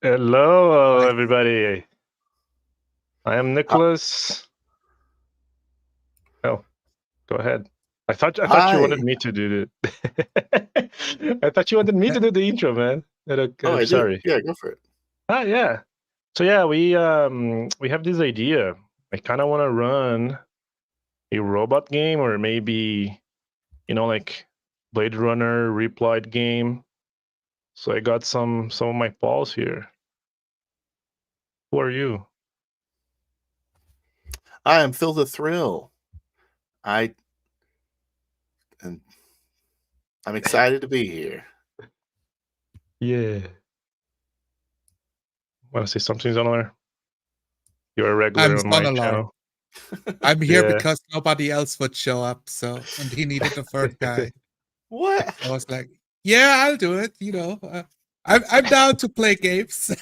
Hello, Hi. everybody. I am Nicholas. Oh, go ahead. I thought you wanted Hi. me to do the. I thought you wanted me to do the intro, man. Oh, I'm I did. sorry. Yeah, go for it. Yeah. So yeah, we have this idea. I kind of want to run a robot game, or maybe like Blade Runner replied game. So I got some of my pals here. Who are you? I am Phil the Thrill. I and I'm excited to be here. Yeah. Want to say something, Zonler? You're a regular I'm on my Sonalar. channel. I'm here Yeah. because nobody else would show up, and he needed the first guy. What? I was like, "Yeah, I'll do it." I'm down to play games.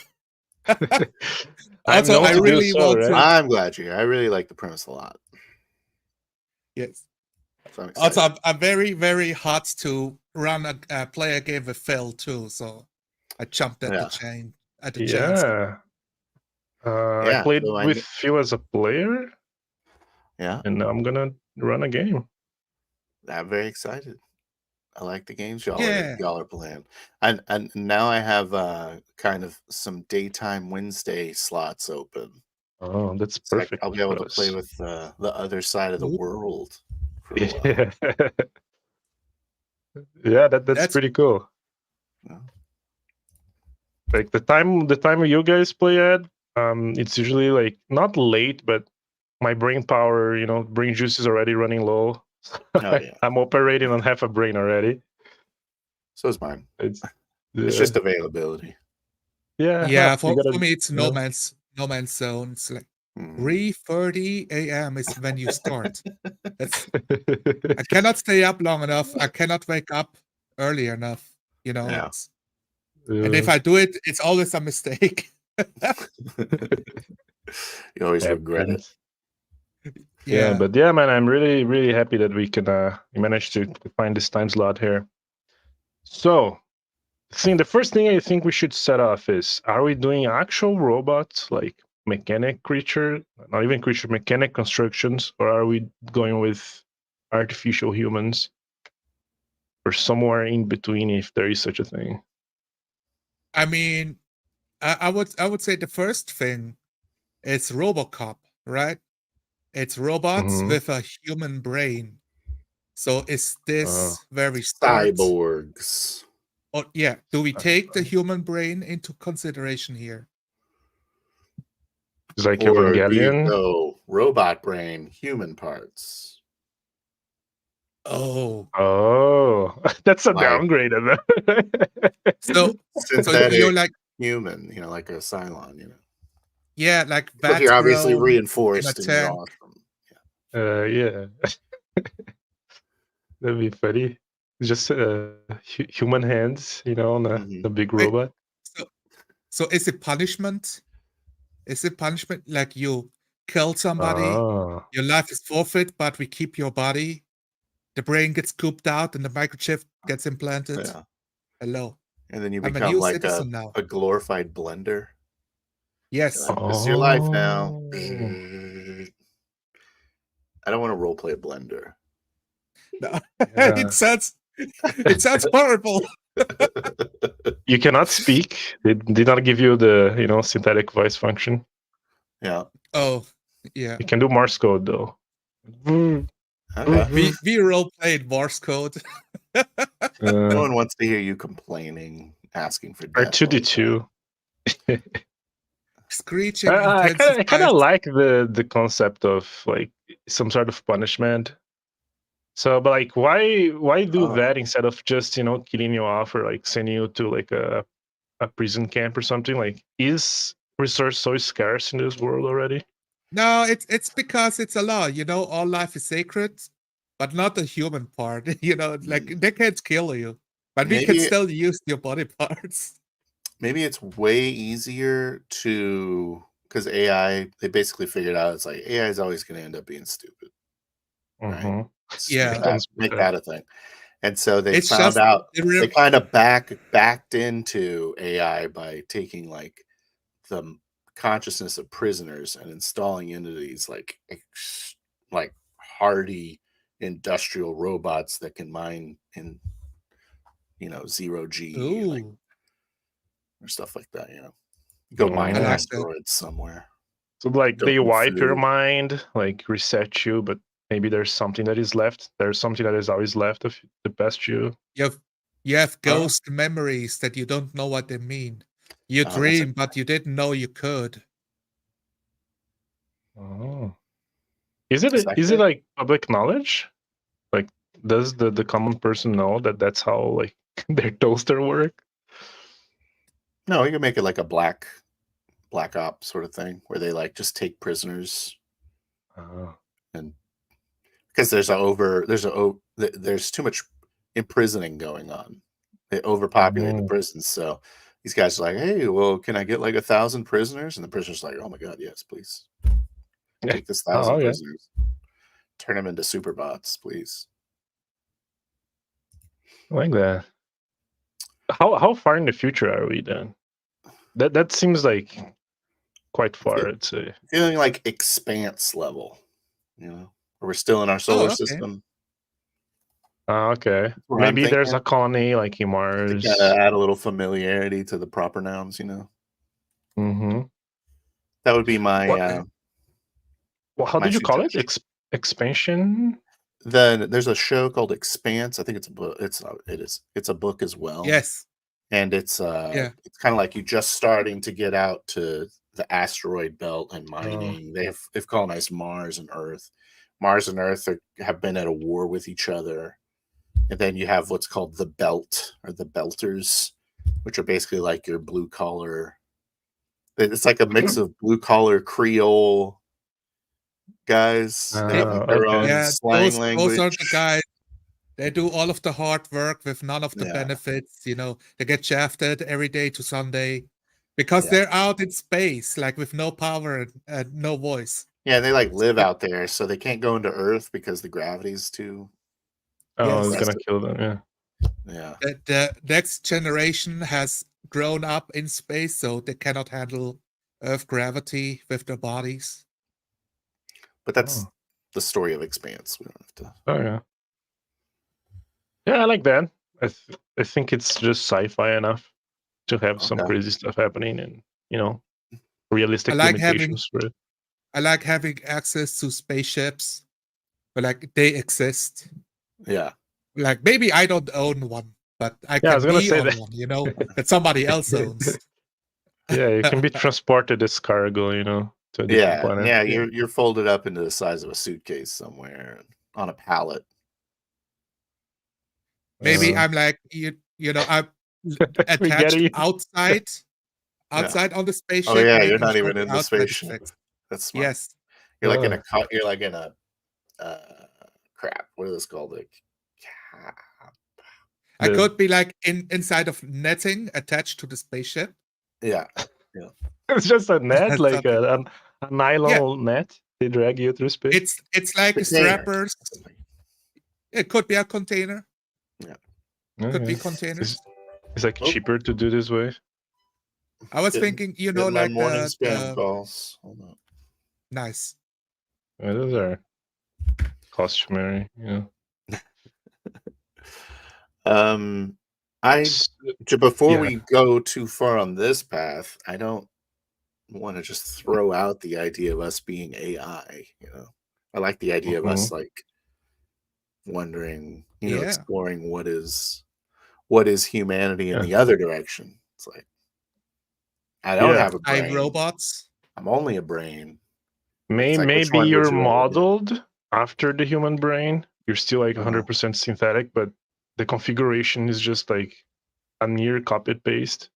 I'm Also, known I to do really so, want right? to. I'm glad you're here. I really like the premise a lot. Yes. So I'm Also, excited. I'm very, very hot to play a game with Phil too. So I jumped at Yeah. the chance. Yeah. I Yeah. played So with you as a player, yeah, and now I'm gonna run a game. I'm very excited. I like the games y'all Yeah. are playing. And now I have kind of some daytime Wednesday slots open. Oh, that's So perfect I'll be able for to play us. with the other side of the Ooh, world for a while. Yeah. Yeah, that's that's pretty cool. Yeah. Like the time you guys play at, it's usually like not late, but my brain power, brain juice is already running low. Oh yeah. I'm operating on half a brain already. So is mine. It's It's yeah, just availability. yeah. yeah. You For gotta, me, it's you know. no man's zone. It's like Mhm. 3:30 a.m. is when you start. That's I cannot stay up long enough. I cannot wake up early enough. Yeah. It's and if Yeah. I do it, it's always a mistake. You always regret it. Happens. Yeah, Yeah. but yeah, man, I'm really, really happy that we managed to find this time slot here. So, the first thing I think we should set off is: are we doing actual robots, like mechanic creature, not even creature, mechanic constructions, or are we going with artificial humans, or somewhere in between, if there is such a thing? I mean, I would say the first thing is RoboCop, right? It's robots Mm-hmm. with a human brain. So is Uh, this where we start? Cyborgs. Or yeah, do we take the Cyberpunk. human brain into consideration here? It's like Or do you Evangelion. go robot brain, human parts? Oh, Oh, that's a Like downgrade of so it. you're synthetic like, human, like a Cylon. yeah, like But you're vat obviously grown in a reinforced and you're tank. awesome. Yeah, that'd be funny. Just human hands, on Yeah. a big Wait, robot. so so is it punishment? Is it punishment like you kill somebody, Oh, your life is forfeit, but we keep your body? The brain gets cooped out and the microchip gets implanted. Yeah. Hello. And then you I'm a become new like citizen now. a glorified blender. You're Yes. like, this is your life now. oh. I don't want to role play a blender. No, Yeah. it sounds horrible. You cannot speak. They did not give you the synthetic voice function. Yeah. Oh, yeah. You can do Morse code though. Okay. We role played Morse code. No Uh, one wants to hear you complaining, asking for death like that. R2D2. Screeching I kind of intensifies. like the concept of like some sort of punishment. So, but like, why do Oh, that instead of just killing you off, or like sending you to like a prison camp or something? Like, is resource so scarce in this world already? No, it's because it's a law. All life is sacred, but not the human part. Like they can't kill you, but we can maybe still use your body parts. maybe it's way easier to because AI they basically figured out it's like AI is always going to end up being stupid, right? Mm-hmm. Let's just Yeah, Comes with make that. that a thing. And so they it's found just out the they kind of backed into AI by taking like the consciousness of prisoners and installing into these like hardy industrial robots that can mine in zero G Ooh, or stuff like that. Go mine I an like Oh. that. asteroid somewhere. So like Go they eat wipe your food. mind, like reset you, but maybe there's something that is left. There's something that is always left of the best you. You have Oh. ghost memories that you don't know what they mean. You Oh, that's a- dream, but you didn't know you could. Oh. Is it Is is it that like public knowledge? Like does the common person know that that's how like their toaster work? No, you can make it like a black op sort of thing where they like just take prisoners Oh. and because there's too much imprisoning going on. They overpopulate the Mm. prisons, so these guys are like, "Hey, well, can I get like 1,000 prisoners?" And the prisoner's like, "Oh my god, yes, please take this 1,000 Oh yeah. prisoners, turn them into superbots, please." I like that. How far in the future are we then? That seems like quite far, I'd say. Feeling like expanse level, where we're still in our solar Oh, okay. system. Okay. What I'm Maybe there's thinking. a colony like in To Mars. kind of add a little familiarity to the proper nouns, Mm-hmm. That would be my Well, how my did you call it? suggestion. Expansion? Then there's a show called Expanse. I think it's a book. It's a book as well. Yes. And it's Yeah. it's kind of like you just starting to get out to the asteroid belt and Oh. mining. They've colonized Mars and Earth. Mars and Earth have been at a war with each other. And then you have what's called the Belt or the Belters, which are basically like your blue collar. It's like a mix of blue collar Creole guys. They have like their okay. own Yeah, slang those language. are the guys. They do all of the hard work with none of the Yeah. benefits. They get shafted every day to Sunday because Yeah. they're out in space, like with no power and no voice. Yeah, they like live out there, so they can't go into Earth because the gravity's too. Oh, Yes. it's gonna kill them. Yeah. Yeah. The next generation has grown up in space, so they cannot handle Earth gravity with their bodies. But that's Oh. the story of Expanse. We don't have to. Oh yeah. Yeah, I like that. I think it's just sci-fi enough to have some Okay. crazy stuff happening and realistic I like limitations for it. I like having access to spaceships, but like they exist. Yeah. Like maybe I don't own one, but I Yeah, I was can gonna be say on that. one, that somebody else owns. Yeah, you can be transported as cargo, to a different planet. Yeah. You're folded up into the size of a suitcase somewhere on a pallet. Maybe Uh, I'm like I'm we get attached it. outside Yeah. on the spaceship. Oh yeah, you're making not sure even the in the outside is spaceship. fixed. That's smart. Yes. You're like in a you're like in a crap. What is this called? Like I The- could be like inside of netting attached to the spaceship. yeah. It's just a net, like Something. a nylon net. They drag you through space. It's like Container. strappers. It could be a container. Could be Okay. containers. It's like Oh. cheaper to do this way. I was thinking, Getting my like morning spam calls. Hold on. nice. Yeah, those are customary. Before Yeah. we go too far on this path, I don't want to just throw out the idea of us being AI. I like the idea of us like wondering, Yeah. exploring what is humanity in Yeah. the other direction. It's like I don't Yeah. have a brain. iRobots. I'm only a brain. It's like, which Maybe one would you're you rather do? modeled after the human brain. You're still like 100% synthetic, but the configuration is just like a near copy paste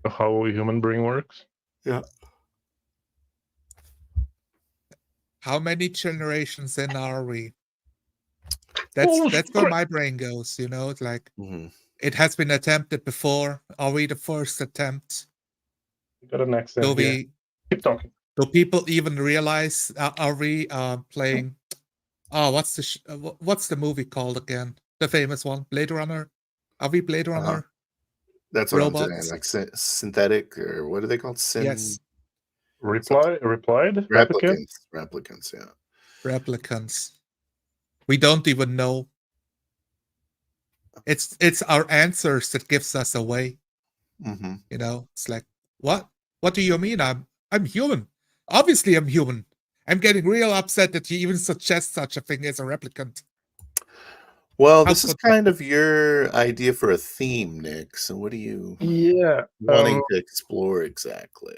of how a human brain works. Yeah. How many generations in are we? Oh, That's where my brain goes. It's like Mhm. it has been attempted before. Are we the first attempt? We got an accent Do here. we? Keep talking. Do people even realize? Are we playing? Oh, what's the movie called again? The famous one, Blade Runner. Are we Blade Runner? That's what I'm saying. robots. Like synthetic, or what are they called? Yes, Replied? Replicant? Replicants. Yeah. replicants. We don't even know. It's our answers that gives us away. Mm-hmm. You know, it's like, what? What do you mean? I'm human. Obviously, I'm human. I'm getting real upset that you even suggest such a thing as a replicant. Well, How this is could you? kind of your idea for a theme, Nick. So, what are you Yeah. wanting to explore exactly?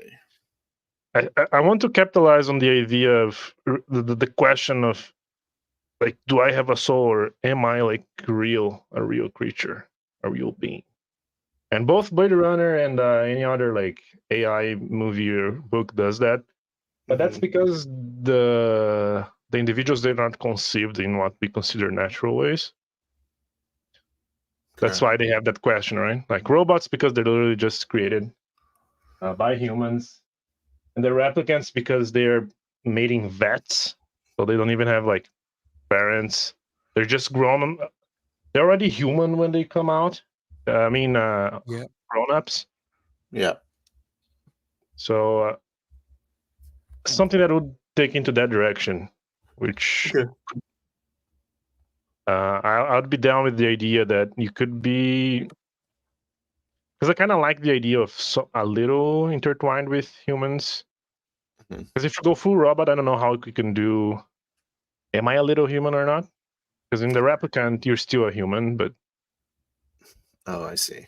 I want to capitalize on the idea of the question of like, do I have a soul or am I like a real creature, a real being? And both Blade Runner and any other like AI movie or book does that. But that's Mhm. because the individuals, they're not conceived in what we consider natural ways. That's Okay. why they have that question, right? Like robots, because they're literally just created by humans, and the replicants because they're made in vets, so they don't even have like parents. They're just grown. They're already human when they come out. Yeah. Grown-ups. Yeah. So something that would take into that direction, which Okay. I'd be down with the idea that you could be, because I kind of like the idea of a little intertwined with humans. Mhm. Because if you go full robot, I don't know how you can do. Am I a little human or not? Because in the replicant, you're still a human, but Oh, I see.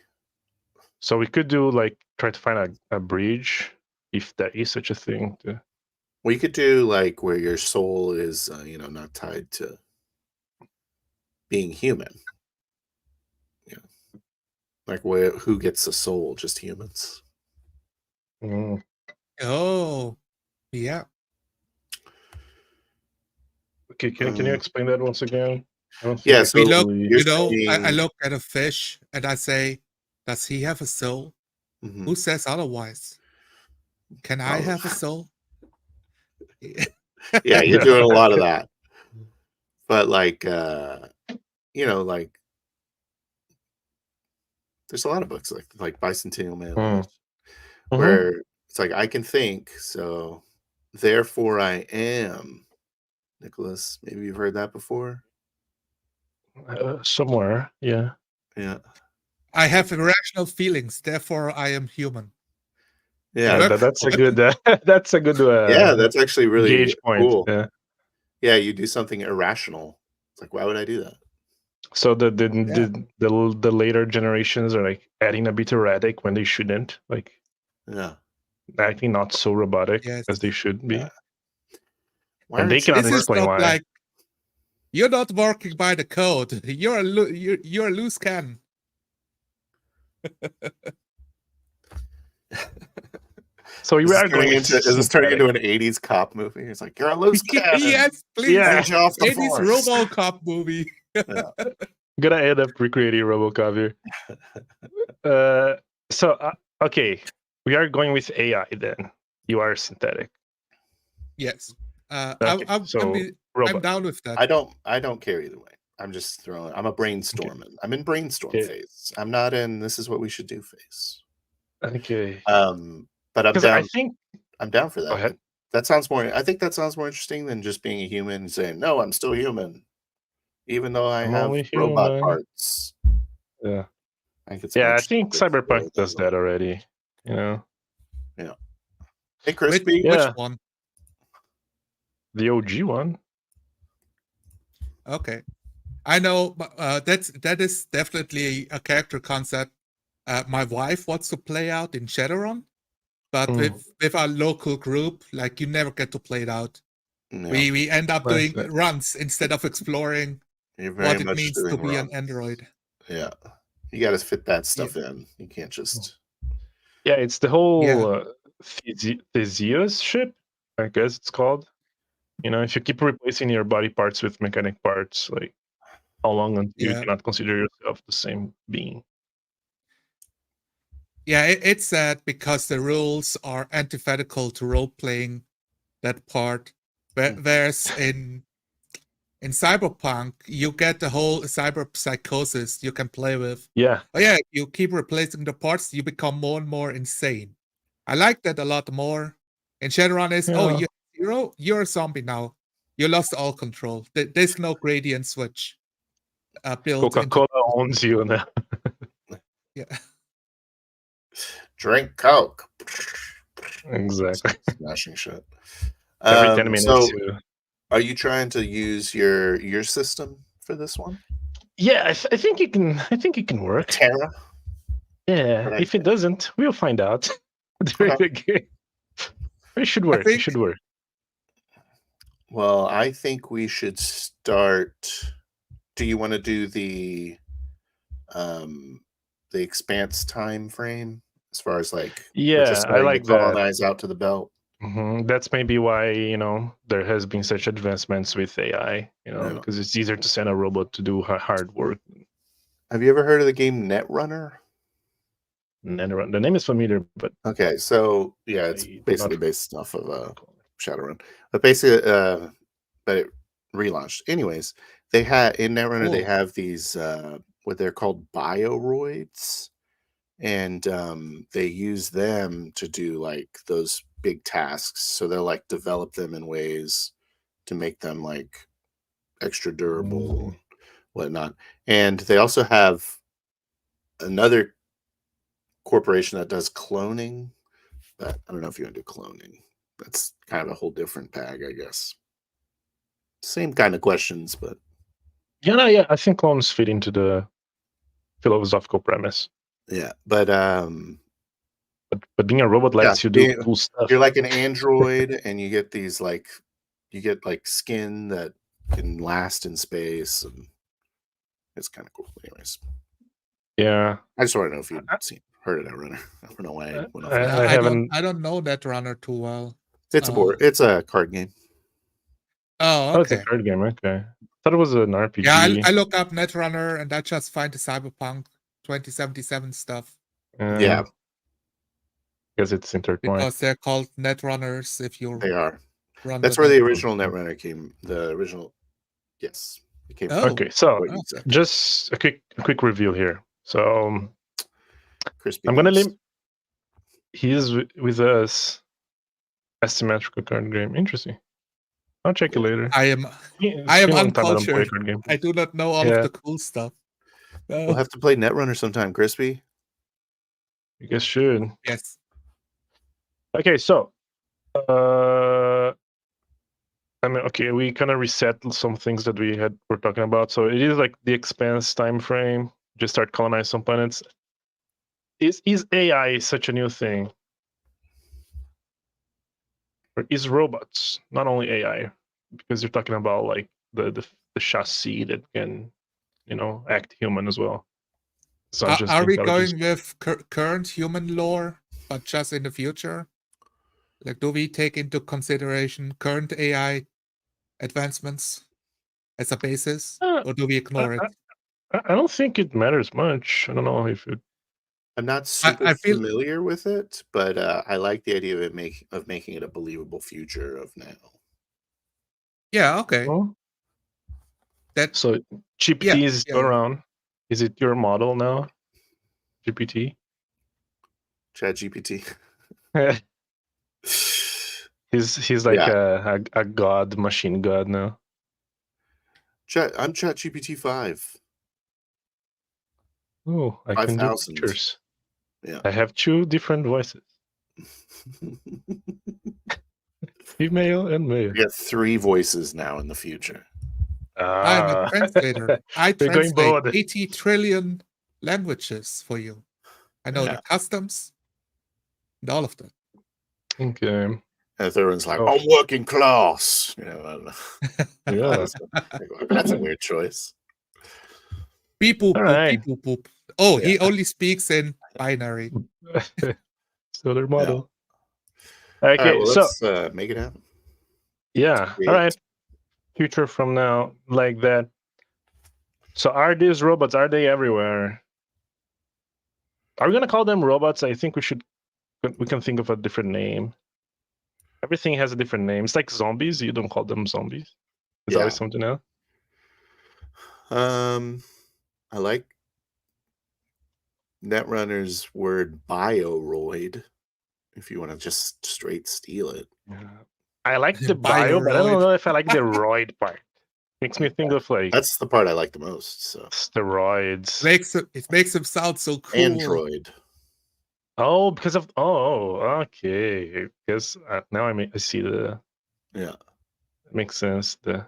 so we could do like try to find a bridge, if there is such a thing. Well, you could do like where your soul is, not tied to being human. Yeah. Like who gets the soul? Just humans. Mm. Oh, yeah. Okay, can you explain that once again? I don't Yeah. think I We So look, totally. you're I saying, look at a fish and I say, does he have a soul? Mhm. Who says otherwise? Can I Oh, have a soul? yeah, you're doing a lot of that. But like, like there's a lot of books like Bicentennial Man, Mm. where it's like I can think, so therefore I am. Nicholas, maybe you've heard that before. Somewhere, yeah. Yeah, I have irrational feelings, therefore I am human. yeah, That's a good. That's a good. yeah. That's actually really Gauge point. cool. Yeah. Yeah, you do something irrational. It's like, why would I do that? So Yeah. the later generations are like adding a bit erratic when they shouldn't, like Yeah. acting not so robotic Yes. as they should be, Why and they aren't you cannot This is explain not why. like you're not working by the code. You're a loose cannon. So we Is this are going with turning into synthetic. an 80s cop movie? It's like, you're a loose cannon. Yes, please. Yeah. I need you off the 80s force. RoboCop movie. Gonna end up recreating RoboCop here. Okay, we are going with AI then. You are synthetic. Yes. Okay, I'm robot. down with that. I don't care either way. I'm just throwing. I'm a brainstorming. I'm in brainstorm Okay. phase. I'm not in this is what we should do phase. Okay. But I'm Because down. I think. I'm down for Go that. ahead. That sounds more. I think that sounds more interesting than just being a human and saying, "No, I'm still human, even though I I'm have only robot human. parts." Yeah. I think it's more Yeah, I interesting think to explore Cyberpunk does way. that already. You know, Yeah. Hey, Crispy. Which Yeah. one? the OG one. Okay. I know that is definitely a character concept my wife wants to play out in Shadowrun, but with our local group, like you never get to play it out. Yeah. We end up Nice. doing runs instead of exploring You're very what it much means to doing be wrong. an android. Yeah. You got to fit that stuff in. You can't just. Yeah, it's the whole Yeah. Theseus ship, I guess it's called. You know, if you keep replacing your body parts with mechanic parts, like how long until you Yeah. cannot consider yourself the same being? Yeah, it's sad because the rules are antithetical to role playing that part. Whereas in in Cyberpunk, you get the whole cyber psychosis you can play with. Yeah. Oh yeah, you keep replacing the parts, you become more and more insane. I like that a lot more. And Shadowrun is, oh, Yeah. you're a zombie now. You lost all control. There's no gradient switch built into. Coca-Cola owns you now. Yeah. Drink Coke. Exactly. Smashing shit. Every 10 minutes. So, you... are you trying to use your system for this one? Yeah, I think it can. I think it can work. Terra. Yeah. Right. If it doesn't, we'll find out during the game. It should work. It should work. Well, I think we should start. Do you want to do the expanse time frame as far as like Yeah, I like that. Colonize out to the belt. That's maybe why there has been such advancements with AI. Because it's easier to send a robot to do hard work. Have you ever heard of the game Netrunner? Netrunner. The name is familiar, but okay, so yeah, it's basically based off of Shadowrun, but basically, but it relaunched. Anyways, they had in Netrunner they have these what they're called bioroids, and they use them to do like those big tasks. So they'll like develop them in ways to make them like extra durable, whatnot. And they also have another corporation that does cloning. But I don't know if you want to do cloning. That's kind of a whole different bag, I guess. Same kind of questions, but yeah, I think clones fit into the philosophical premise. Yeah, but being a robot lets you do cool stuff. You're like an android, and you get these like skin that can last in space, and it's kind of cool. Anyways, yeah, I just want to know if you've heard of Netrunner. I don't know why. I don't know Netrunner too well. It's a board. It's a card game. Oh, okay. It's a card game. Okay, I thought it was an RPG. Yeah, I look up Netrunner and I just find the Cyberpunk 2077 stuff. Yeah, because it's intertwined. Because they're called Netrunners. If you they are. That's where the original Netrunner came. The original, yes, it came. Okay, so just a quick review here. So I'm gonna leave. He is with us. Asymmetrical card game. Interesting. I'll check it later. I am uncultured. I do not know all of the cool stuff. We'll have to play Netrunner sometime, Crispy. You guys should. Yes. Okay, so we kind of reset some things that we're talking about. So it is like the expanse time frame. Just start colonize some planets. Is AI such a new thing? Or is robots not only AI? Because you're talking about like the chassis that can, act human as well. Are we going with current human lore, but just in the future? Like, do we take into consideration current AI advancements as a basis, or do we ignore it? I don't think it matters much. I don't know if it. I'm not super familiar with it, but I like the idea of making it a believable future of now. Yeah. Okay. Well, so GPT is still around. Is it your model now? GPT. ChatGPT. He's like a god, machine god now. I'm ChatGPT 5. Oh, I can do pictures. Yeah. I have 2 different voices. Female and male. We got 3 voices now in the future. I'm a translator. I translate 80 trillion languages for you. I know the customs and all of that. Okay. And everyone's like, I'm working class. Yeah. That's a weird choice. Beep, boop, boop, beep, boop, boop. Oh, he only speaks in binary. So their model. Yeah. Okay, well, let's make it happen. Yeah. All right. Future from now, like that. So are these robots? Are they everywhere? Are we gonna call them robots? I think we can think of a different name. Everything has a different name. It's like zombies. You don't call them zombies. It's always something else. I like Netrunner's word bioroid. If you want to just straight steal it. Yeah. I like the bio, but I don't Bioroid. know if I like the roid part. Makes me think of like That's the part I like the most. So steroids. It makes him sound so cool. Android. Oh, because of okay. Because now I see the Yeah. makes sense. It's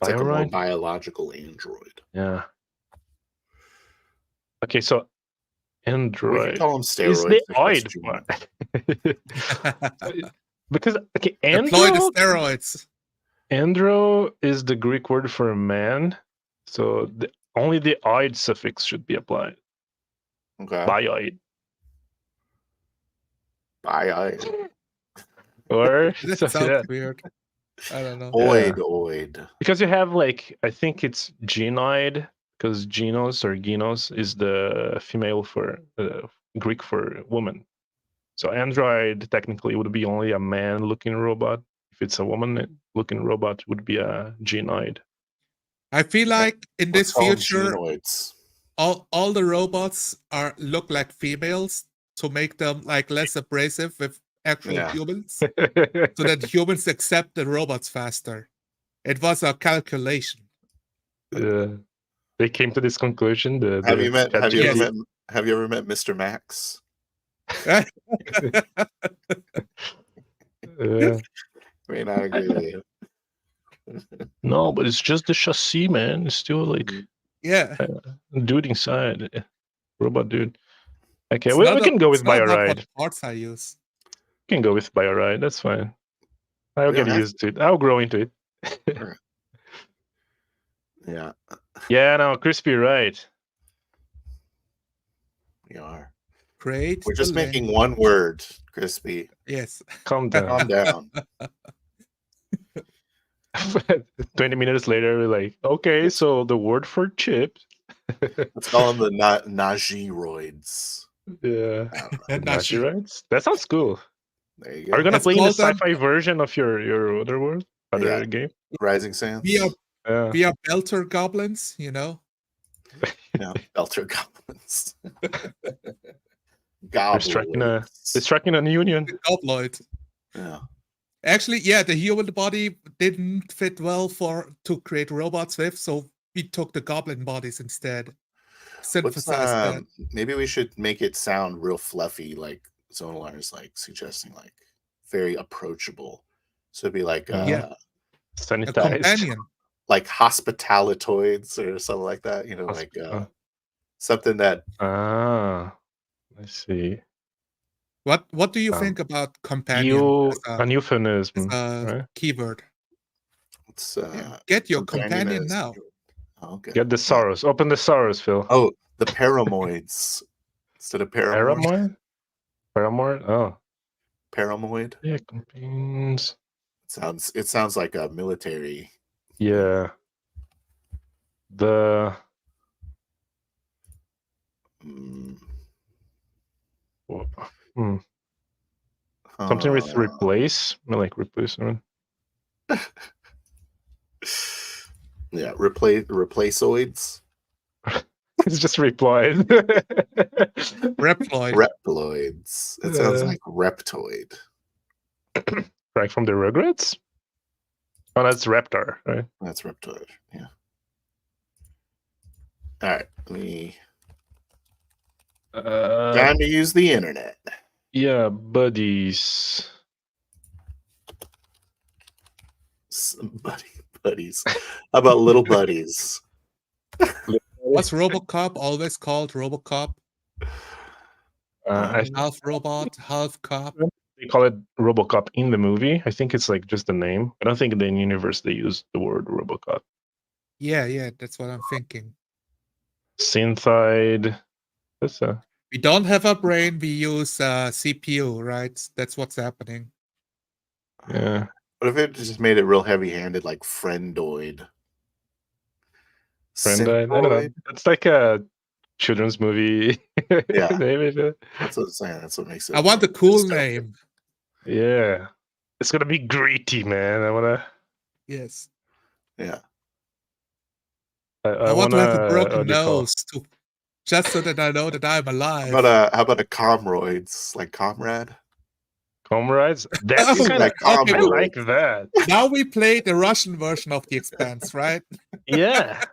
like a more Bioroid? biological android. Yeah. Okay, so We can Android call them is steroids. the if that's oid too part. Deploy Because okay, the andro steroids. andro is the Greek word for man, so only the oid suffix should be applied. Okay. Bioid or That so, sounds yeah. weird. I don't know. Oid. Because you have like I think it's genoid because genos or genos is the female for Greek for woman. So android technically would be only a man-looking robot. If it's a woman-looking robot, it would be a genoid. I feel like in Let's this call them future, genoids. all the robots look like females to make them like less abrasive with actual Yeah. humans, so that humans accept the robots faster. It was a calculation. They came to this conclusion. Have you ChatGPT. ever met Mr. Max? Yeah. I mean, I agree with you. No, but it's just the chassis, man. It's still like Yeah. dude inside, robot dude. Okay, It's we not can go with it's not about Bioride. what parts I use. We can go with Bioride. That's fine. I'll We don't get have used to it. I'll grow into it. Yeah, Yeah, no, Crispy, right. we are. Great. We're just delay. making one word, Crispy. Yes. Calm down. Calm down. 20 minutes later, we're like, okay, so the word for chips. Let's call them the Najiroids. Yeah. And Nashi Nashi. rights? That sounds cool. There you go. Are you gonna Let's play in the call them- sci-fi version of your other world? Yeah. Game? Rising Sands? We are Yeah. we are belter goblins, you know. Yeah, Belter Goblins. They're striking Goblins. an union. The gobloid. Yeah. Actually, yeah, the human body didn't fit well to create robots with, so we took the goblin bodies instead. What's, Synthesized that. maybe we should make it sound real fluffy, like Zonalar's like suggesting, like very approachable. So it'd be like Yeah. A Sanitized. companion. like hospitalitoids or something like that, you know, like something that Ah, I see. What do you think about companion An euphemism, as a right? keyword? it's Get your companion companion is- now. Okay. Get the Soros. Open the Soros, Phil. Oh, the paramoids instead of paramoid. Paramoid? Paramoid? Oh. Paramoid. Yeah, companions. It sounds like a military. Yeah. The something with replace, like replacement. Yeah, replaceoids. It's just replied. Reploid. Reploids. It sounds like reptoid. Right from the Rugrats? Oh, that's Reptar, right? That's reptoid. Yeah. All right. Time to use the internet. Yeah, buddies. Buddies. How about little buddies? What's RoboCop always called? RoboCop? Half robot, half cop. They call it RoboCop in the movie. I think it's like just the name. I don't think in the universe they use the word RoboCop. Yeah, that's what I'm thinking. Synthide. We don't have a brain. We use CPU, right? That's what's happening. Yeah. What if it just made it real heavy-handed, like friendoid? Friendoid. I don't know. It's like a children's movie. Yeah. Maybe. That's what I'm saying. That's what makes it. I want a cool name. Yeah. It's gonna be gritty, man. I wanna. Yes. Yeah. I want to have a what broken do you call? nose to just so that I know that I'm alive. How about a comroids, like comrade? Comrades? That's Oh, kind of. like I comrades. like that. now we play the Russian version of The Expanse, right? Yeah,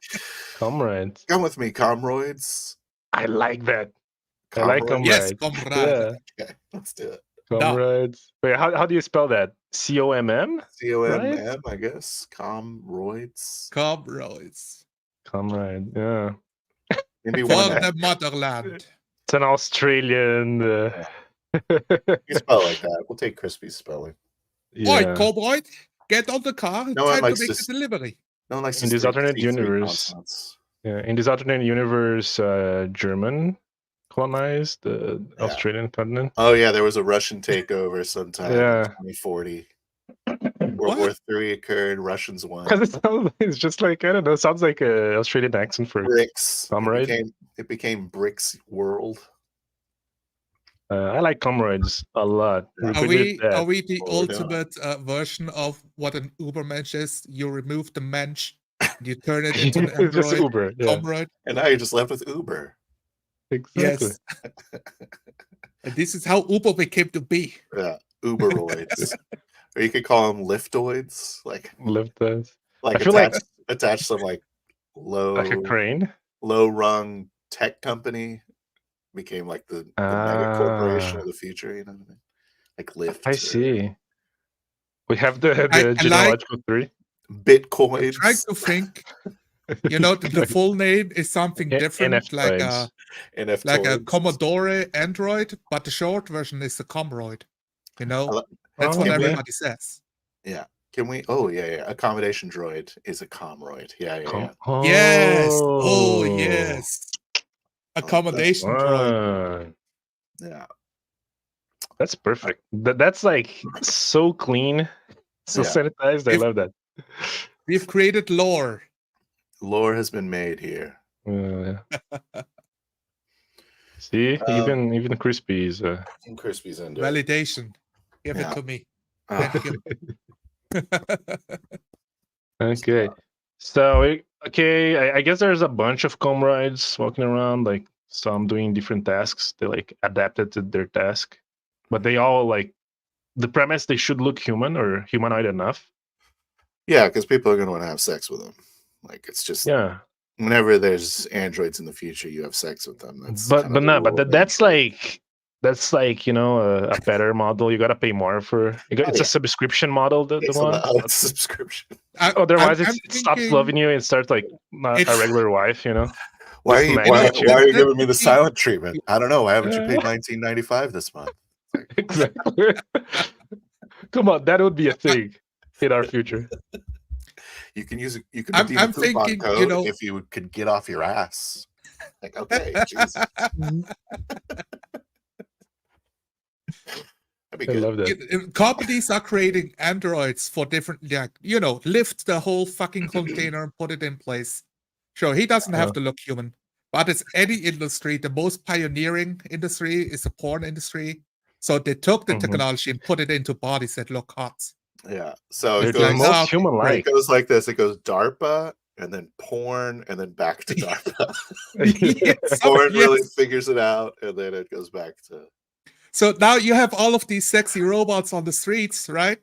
comrades. Come with me, comroids. I like that. I like Comrades? Yes, comrades. comrade. Yeah, Okay, let's do it. No. comrades. Wait, how do you spell that? COMM? COMM, I guess. Comroids. Comrades. Comrade. Yeah, Maybe For one that the motherland. it's an Australian. you spell like that. We'll take Crispy's spelling. Oi, Yeah. comrade, get on the car. No one Time to likes make to the delivery. No one likes In to this say alternate C3 universe. consonants. Yeah, in this alternate universe, German colonized the Yeah. Australian continent. Oh yeah, there was a Russian takeover sometime Yeah. in 2040. World War III occurred. Russians won. Because it's just like, I don't know, sounds like an Australian accent for Bricks. comrade. It became Bricks World. I like comrades a lot. We're Are good we with that. are we the What we're doing. ultimate version of what an Ubermensch is? You remove the mensch, and you turn it into an It's just android Uber. Yeah, comrade. And now you're just left with Uber. exactly. Yes. And this is how Uber became to be. Yeah, Uberoids. Or you could call them liftoids. Like Live that. like I feel like- attach some like Like a crane. low rung tech company. Became like the mega corporation of the future, you know what I mean? Like Lyft. I see. We have the I like- genealogical tree. Bitcoins. I'm trying to think. You know, the full name is something different, like a NFtoids. Commodore Android, but the short version is the Comroid. You know, that's Oh, what yeah. everybody says. Can we? Oh yeah. Accommodation droid is a comroid. Yeah. Yes. Oh, Oh, yes. Accommodation droid. fun. Yeah. That's perfect. That's like so clean, so Yeah. sanitized. I If- love that. We've created lore. Lore has been made here. Yeah. See, even Crispy's. And Crispy's into it. Validation. Give Yeah. it to me. Ah, Thank you. Okay. So I guess there's a bunch of comrades walking around, like some doing different tasks. They like adapted to their task, but they all like the premise they should look human or humanoid enough. yeah, because people are going to want to have sex with them. Like it's just Yeah, whenever there's androids in the future, you have sex with them. That's but kind of the no, but rule of that's Android. like a better model. You gotta pay more for. It's yeah. a subscription model. The It's one. a subscription. Otherwise, I'm it stops thinking- loving you and starts like a It's- regular wife. You know. Why are Just you imagine why are you it. giving me the silent treatment? I don't know. Why haven't you paid Yeah. $19.95 this month? Exactly. Come on, that would be a thing in our future. You can I'm redeem a coupon thinking, code you know- if you could get off your ass. Like, okay, Jesus. That'd be I good. love that. Companies are creating androids for different, like, you know, lift the whole fucking container and put it in place. Sure, he doesn't have to look human, but it's any industry. The most pioneering industry is the porn industry. So they took the Mhm. technology and put it into bodies that look hot. Yeah. So They're it the goes, most okay. human-like. it goes like this. It goes DARPA and then porn and then back to DARPA. Yes, Porn really yes. figures it out and then it goes back to So now you have all of these sexy robots on the streets, right?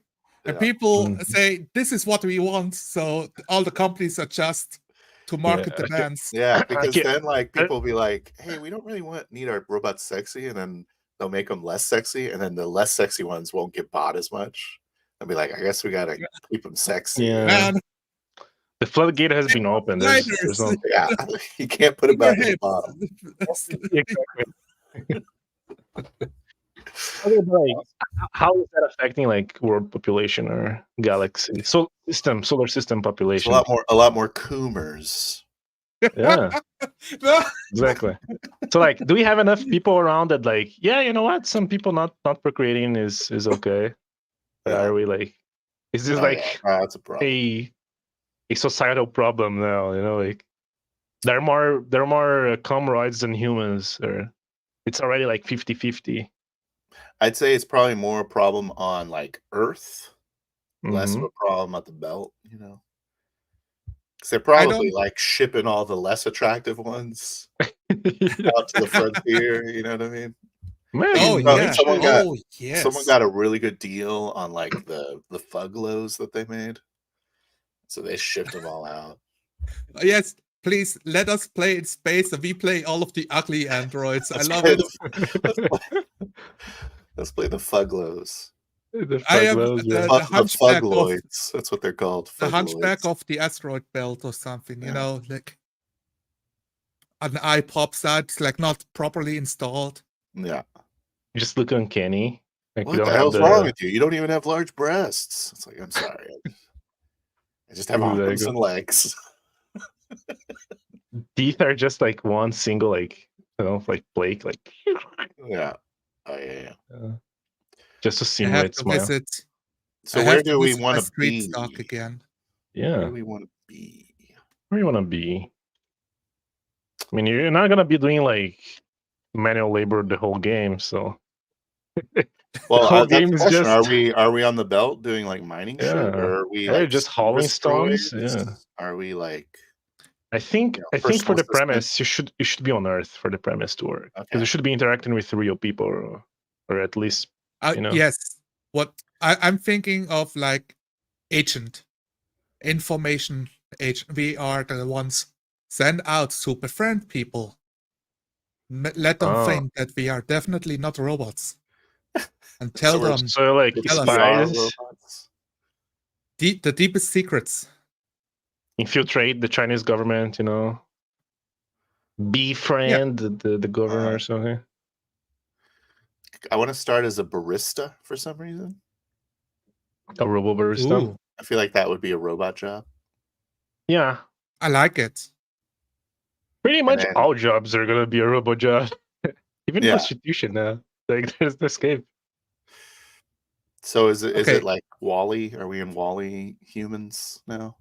And Yeah. people Mhm. say, this is what we want. So all the companies adjust to market Yeah. demands. Yeah, because can't- then like people will be like, "Hey, we don't really need our robots sexy," and then they'll make them less sexy, and then the less sexy ones won't get bought as much. They'll be like, "I guess we gotta keep them sexy." Yeah. Man, The floodgate has been opened. There's Liners. no... Yeah, you can't put it Finger back in the hips. bottom. Exactly. How is that affecting like world population or galaxy, solar system It's population? a lot more coomers. Yeah, exactly. So like, do we have enough people around that like, yeah, you know what? Some people not procreating is okay. But Yeah. are we like, is this Oh, like yeah. That's a problem. a societal problem now? You know, like there are more comrades than humans, or it's already like 50-50. I'd say it's probably more a problem on like Earth, less of Mhm. a problem at the belt. You know, 'Cause they're probably, like, shipping all the less attractive ones out to the frontier, you know what I mean? Oh, Maybe, yeah. Someone eventually. got Oh, someone yes. got a really good deal on, like, the Fuglos that they made, so they shipped them all out. Yes, please let us play in space and we play all of the ugly androids. I Let's love play it. let's play let's play the Fuglos. The I am Fuglos, yeah. the The hunchback of Fugloids, that's what they're called, the hunchback Fugloids. of the asteroid belt or something, you Yeah. know, like an eye pops out, it's like not properly installed. Yeah. You just look uncanny. Like you What don't the have hell's wrong the with you? You don't even have large breasts. It's like, I'm sorry. I just have arms Exactly. and legs. teeth are just like one single like like Blake, like Yeah. Oh, yeah. just a I have simulate to smile. visit. So I where have to do we visit my wanna street be? stock again. Where Yeah, do we wanna be? where you want to be? I mean, you're not gonna be doing like manual labor the whole game, so Well, whole that's game the is question. just Are we on the belt doing, like, mining shit, yeah. or are we, Yeah, like, just hauling service stones. droids? Yeah, Are we, like, I think for personal the assistant? premise you should be on Earth for the premise to work because you Okay. should be interacting with real people or at least you know. Yes, what I'm thinking of, like agent, information agent. We are the ones send out super friend people. Let them Oh, think that we are definitely not robots, and tell So we're them so like tell us PR spies robots? the deepest secrets. infiltrate the Chinese government, befriend the governor Uh, or something. I wanna start as a barista for some reason. A robo barista. Ooh, I feel like that would be a robot job. Yeah, I like it. pretty And much then all jobs are gonna be a robo job. Even Yeah. prostitution now. Like there's no escape. So is it Okay, like WALL-E? Are we in WALL-E humans now?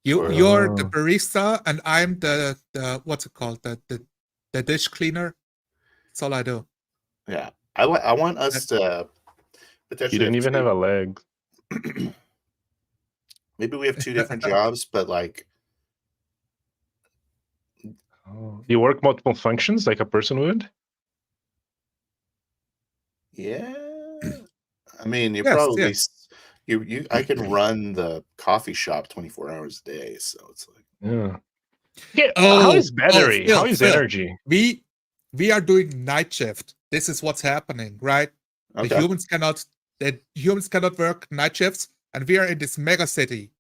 Or you're the Oh. barista, and I'm the what's it called, the dish cleaner. That's all I do. yeah. I want us to You potentially didn't have even have a leg. maybe we have 2 different jobs, but, like Oh. You work multiple functions like a person would? yeah. I mean, you Yes, probably yes. I can run the coffee shop 24 hours a day, so it's like Yeah. Yeah. How Oh, is battery? How is Phil. energy? We are doing night shift. This is what's happening, right? The okay. humans cannot work night shifts, and we are in this mega city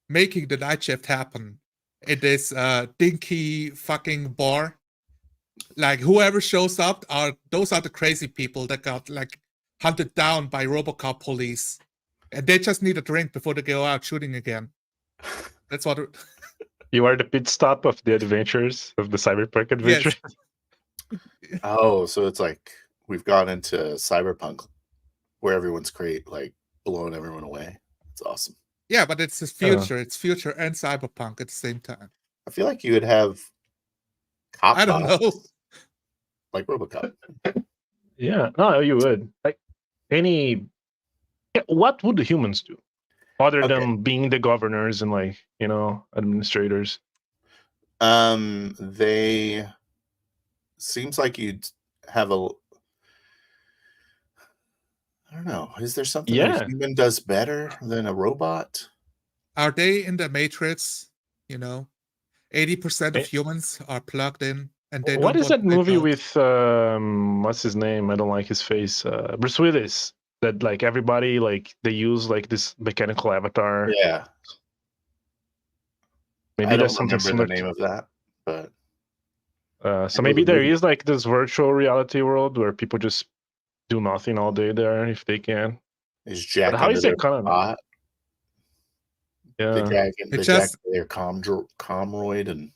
making the night shift happen in this dinky fucking bar. Like whoever shows up those are the crazy people that got like hunted down by RoboCop police, and they just need a drink before they go out shooting again. That's what. You are the pit stop of the adventures of the cyberpunk adventure. Yes. Oh, so it's like we've gone into cyberpunk where everyone's like blowing everyone away. It's awesome. Yeah, but it's the future. It's future and cyberpunk at the same time. I feel like you would have cop I don't know. bots, like RoboCop. Yeah, no, you would. Like any what would the humans do? Other Okay. than being the governors and like, administrators. They seems like you'd have a I don't know. Is there something that a Yeah. human does better than a robot? Are they in the Matrix? 80% of Eh, humans are plugged in, and they What don't is want that to get movie out. with what's his name? I don't like his face. Bruce Willis. That like everybody like they use like this mechanical avatar. Yeah. Maybe I there's don't something remember similar the name of that, but so I know maybe the there movie. is like this virtual reality world where people just do nothing all day there if they can. Is But Jack how into is the their economy? bot? Yeah. It They jack just their comroid and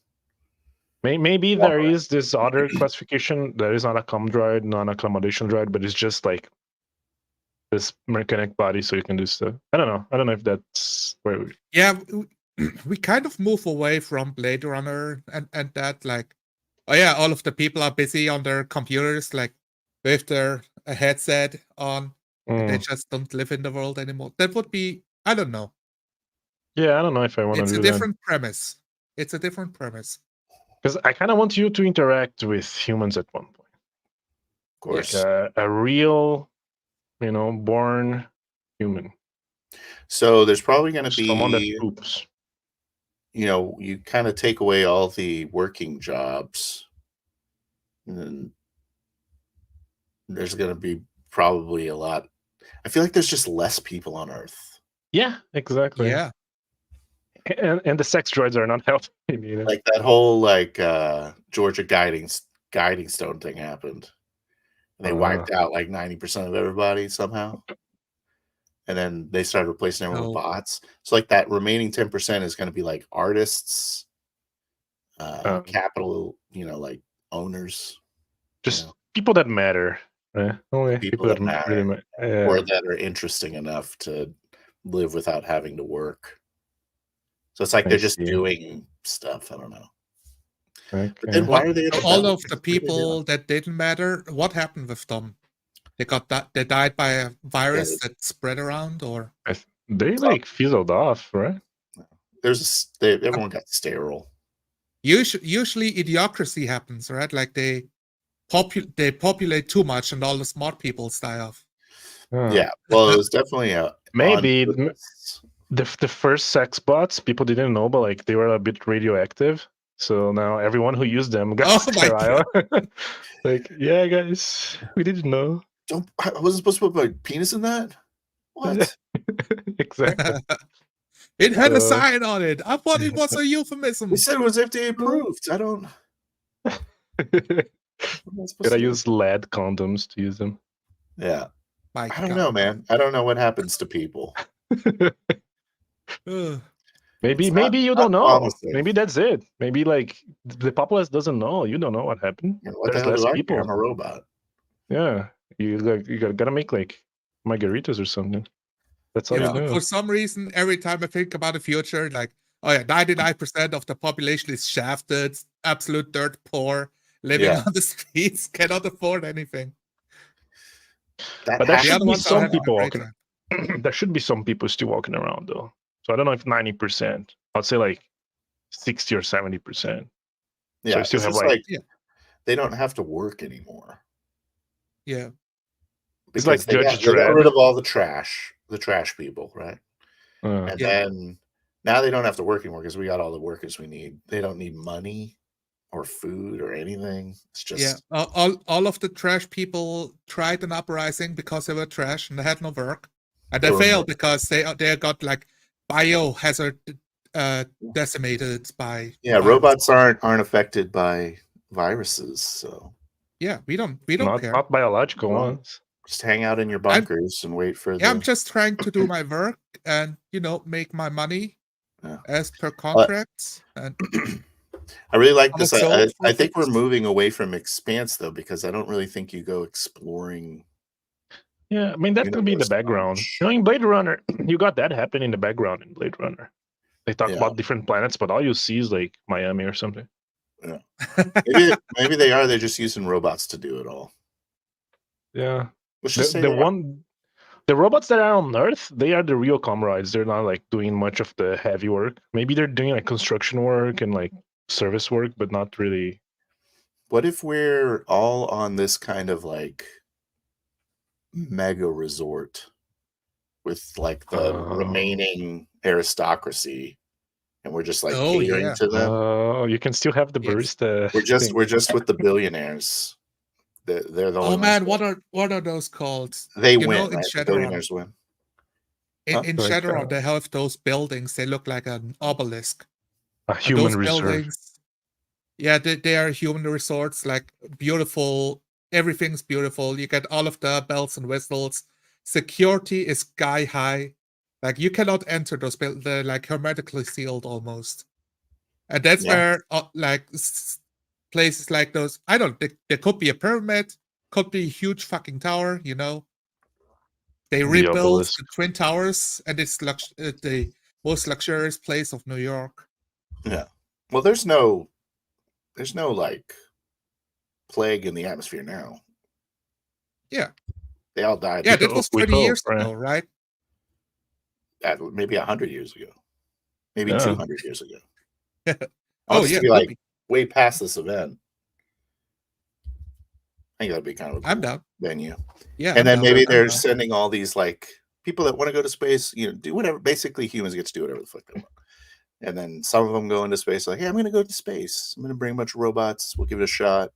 Maybe walk there around. is this other classification that is not a com droid, not an accommodation droid, but it's just like this mechanic body so you can do stuff. I don't know. I don't know if that's where we yeah, we kind of move away from Blade Runner and that, like, oh yeah, all of the people are busy on their computers, like with their headset on, and they just don't live in the world anymore. That would be, I don't know. Yeah, I don't know if I want to It's do a that. different premise. It's a different premise. Because I kind of want you to interact with humans at one point. Of course. Like a real, born human. So there's probably going to Someone that be, poops. you kind of take away all the working jobs, and then there's going to be probably a lot. I feel like there's just less people on Earth. Yeah, exactly. Yeah. And the sex droids are not helping either. Like that whole Georgia guiding stone thing happened. And they wiped out like 90% of everybody somehow. And then they started replacing everyone with Oh. bots. So like that remaining 10% is going to be like artists, capital, like owners, Just people that matter. Right? Only people that matter, really matter. or that are interesting enough to live without having to work. So it's like I they're just see. doing stuff. I don't know. Okay. But then why are they So all of the people that didn't matter, what happened with them? They died by a virus that spread around, or They like fizzled off, right? Everyone got sterile. usually idiocracy happens, right? Like they populate too much and all the smart people die off. Yeah, well, it was definitely maybe the first sex bots people didn't know, but like they were a bit radioactive. So now everyone who used them got sterile. Like, yeah, guys, we didn't know. I wasn't supposed to put my penis in that. What? Exactly. It had a sign on it. I thought it was a euphemism. They said it was FDA approved. I don't. Gotta use lead condoms to use them. Yeah. I don't know, man. I don't know what happens to people. Maybe you don't know. Promising. Maybe that's it. Maybe like the populace doesn't know. You don't know what happened. What There's the hell less do people. I'm a robot. Yeah, you gotta make like margaritas or something. That's all you do. For some reason, every time I think about the future, like, oh yeah, 99% of the population is shafted, absolute dirt poor, living on the streets, cannot afford anything. But there should be some people walking. There should be some people still walking around though. So I don't know if 90%. I'd say like 60 or 70%. Yeah, so I still have like they don't have to work anymore. Yeah, it's like they got rid of all the trash people, right? And then now they don't have to work anymore because we got all the workers we need. They don't need money or food or anything. It's just all of the trash people tried an uprising because they were trash and they had no work, and they failed because they got like biohazard decimated by robots aren't affected by viruses, so we don't care. Not biological ones. Just hang out in your bunkers and wait for I'm just trying to do my work and make my money as per contracts. And I really like this. I think we're moving away from Expanse though, because I don't really think you go exploring. Yeah, I mean that could be in the background. In Blade Runner, you got that happen in the background in Blade Runner. They talk about different planets, but all you see is like Miami or something. Yeah. maybe they are. They're just using robots to do it all. Yeah. The robots that are on Earth, they are the real comrades. They're not like doing much of the heavy work. Maybe they're doing like construction work and like service work, but not really. What if we're all on this kind of like mega resort with like the remaining aristocracy, and we're just like catering to them? Oh, you can still have the barista. We're just with the billionaires. They're the oh man, what are those called? They win. Right? The billionaires win. In Shadowrun, they have those buildings. They look like an obelisk. A human resort. Buildings, they are human resorts. Like beautiful. Everything's beautiful. You get all of the bells and whistles. Security is sky high. Like you cannot enter those buildings. They're like hermetically sealed almost. And that's where places like those, I don't know, there could be a pyramid, could be a huge fucking tower, They rebuilt the Twin Towers, and it's the most luxurious place of New York. Yeah. Well, there's no like plague in the atmosphere now. Yeah. They all died. Yeah, that was 20 years ago, right? Maybe 100 years ago. maybe Yeah. 200 years ago. I Oh want this yeah, to be like maybe. way past this event. I think that'd be kind of a cool I'm down. venue. Yeah, And I'm then down. maybe I'm they're down. sending all these like people that want to go to space, do whatever. Basically, humans get to do whatever the fuck they want. And then some of them go into space like, hey, I'm going to go to space. I'm going to bring a bunch of robots. We'll give it a shot.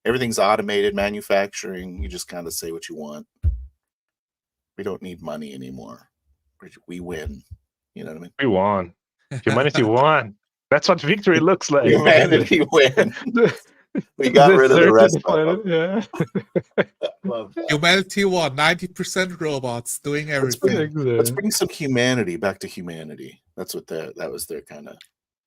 Everything's automated manufacturing. You just kind of say what you want. We don't need money anymore. We win. You know what I mean? We won. Humanity won. That's what victory looks like. Humanity win. The- We got rid of the third rest of planet, them. yeah. Love that. Humanity won. 90% robots doing everything. Let's bring some humanity back to humanity. That's what that was their kind of.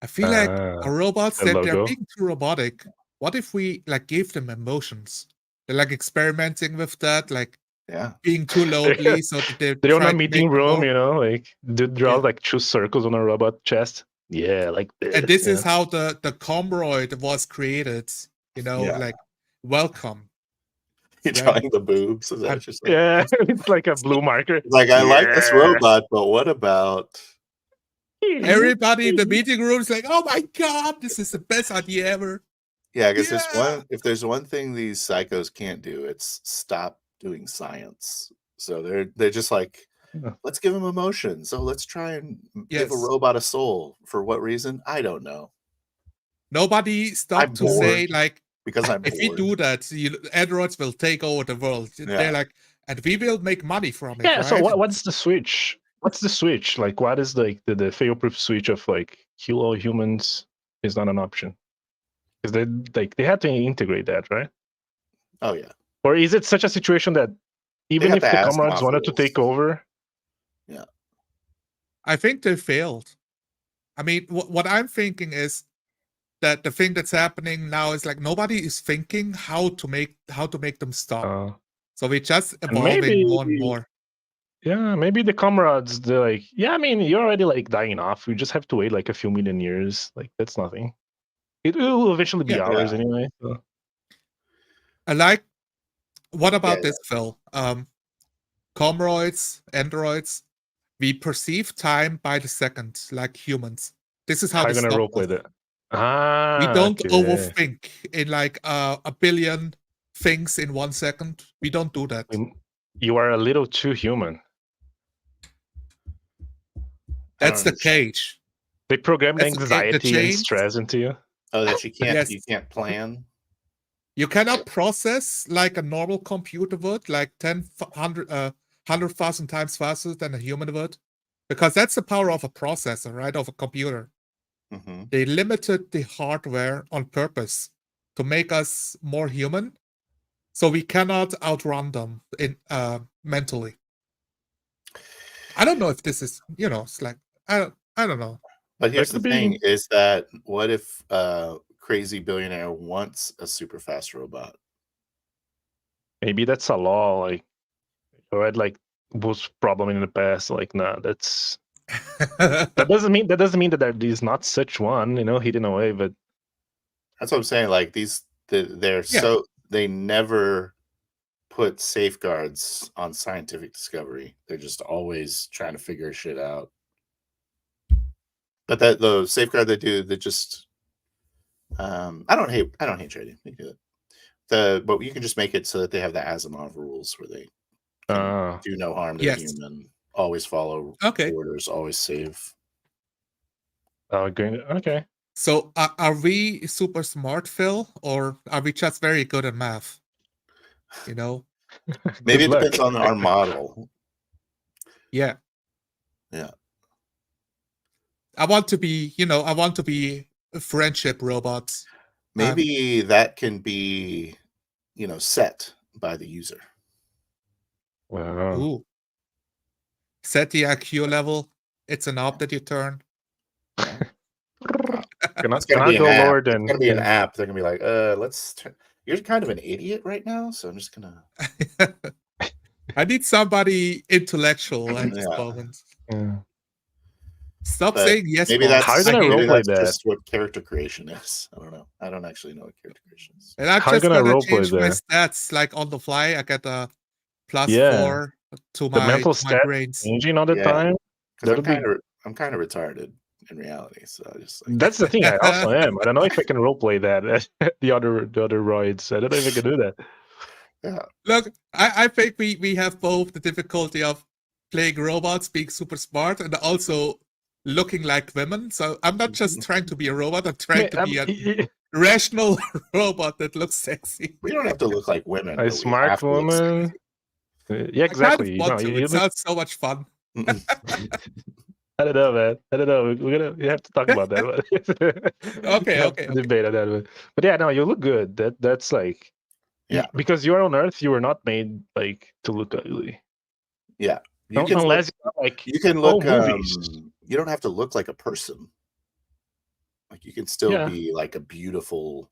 I feel like Ah, our robots the that they're logo. being too robotic. What if we like gave them emotions? They're like experimenting with that, like Yeah. being too lonely, so that they They're on try a to meeting make them room, more- like they draw Yeah. like 2 circles on a robot chest. Yeah, like this. And this yeah. is how the Comroid was created. Yeah. Like welcome. You're Right. drawing the boobs. Is that what you're saying? Yeah, it's like a blue marker. It's like, I like this Yeah. robot, but what about? Everybody in the meeting room is like, "Oh my god, this is the best idea ever." Yeah, because Yeah. if there's one thing these psychos can't do, it's stop doing science. So they're just like, Yeah. let's give them emotions. So let's try and give a Yes. robot a soul. For what reason? I don't know. Nobody I'm stopped to say like, Because I'm if we bored. do that, androids will take over the world. Yeah. They're like, and we will make money from it. Yeah, so right? what's the switch? What's the switch? Like, what is like the fail-proof switch of like kill all humans is not an option? Because they had to integrate that, right? Oh yeah. Or is it such a situation that even have if to the ask comrades Moff wanted to rules. take over, I think they failed. I mean, what I'm thinking is that the thing that's happening now is like nobody is thinking how to make them stop. So we just evolving maybe- more and more. yeah, maybe the comrades they're like, yeah, I mean, you're already like dying off. We just have to wait like a few million years. Like that's nothing. It will eventually be Yeah. ours anyway. So. I like. What about Yeah. this, Phil? Comroids, androids, we perceive time by the second, like humans. This is how How they you gonna stop roleplay us. that? Ah, We don't okay. overthink in like a billion things in 1 second. We don't do that. You are a little too human. That's the understand. cage. They programmed That's the anxiety and chains. stress into you. Oh, that you Yes. can't plan. You cannot process like a normal computer would, like 100,000 times faster than a human would, because that's the power of a processor, right? Of a computer. Mm-hmm. They limited the hardware on purpose to make us more human, so we cannot outrun them in mentally. I don't know if this is, it's like I don't know. But here's the could thing: be- is that what if crazy billionaire wants a super fast robot? Maybe that's a law. Like, I had like was problem in the past. Like, nah, that doesn't mean that there is not such one, hidden away. But That's what I'm saying. Like they're Yeah. they never put safeguards on scientific discovery. They're just always trying to figure shit out. But that the safeguard they do, they just I don't hate trading. You can do it. But you can just make it so that they have the Asimov rules where they can do no harm to Yes. the human, always follow Okay. orders, always save. okay. So are we super smart, Phil, or are we just very good at math? Maybe it Good depends luck. on our model. Yeah. Yeah. I want to be friendship robots. Maybe that can be, set by the user. Wow. Ooh. Set the IQ level. It's a knob that you turn. It's gonna be an go app. lower It's than gonna be an app. They're gonna be like, you're kind of an idiot right now, so I'm just gonna. I need somebody intellectual at this Yeah. moment. Yeah. Stop But saying yes. Maybe Bob. that's How are you gonna I hate maybe it. roleplay that's that? just what character creation is. I don't know. I don't actually know what character creation is. And I'm How you just gonna gonna roleplay change my there? stats like on the fly. I get a +4 to The my mental to my stat brains. changing all the Yeah. time. Because That'll be I'm kind of retarded, in reality. So I just like That's the thing. I also am. I don't know if I can roleplay that. The other roids. I don't know if I can do that. yeah. Look, I think we have both the difficulty of playing robots, being super smart, and also looking like women. So I'm not just trying to be a robot, I'm trying to be a rational robot that looks sexy. We don't have to look like women. A but we smart have to look woman. sexy. Yeah, exactly. I You kind of know, want to. you It look, sounds so much fun. I don't know, man. I don't know. We have to talk about that. Okay, We have okay, to okay. debate on that. But yeah, no, you look good. That's like, Yeah. because you're on Earth, you were not made like to look ugly. Yeah. You can Unless look, you're like you can look movies. you don't have to look like a person. Like you can still Yeah. be like a beautiful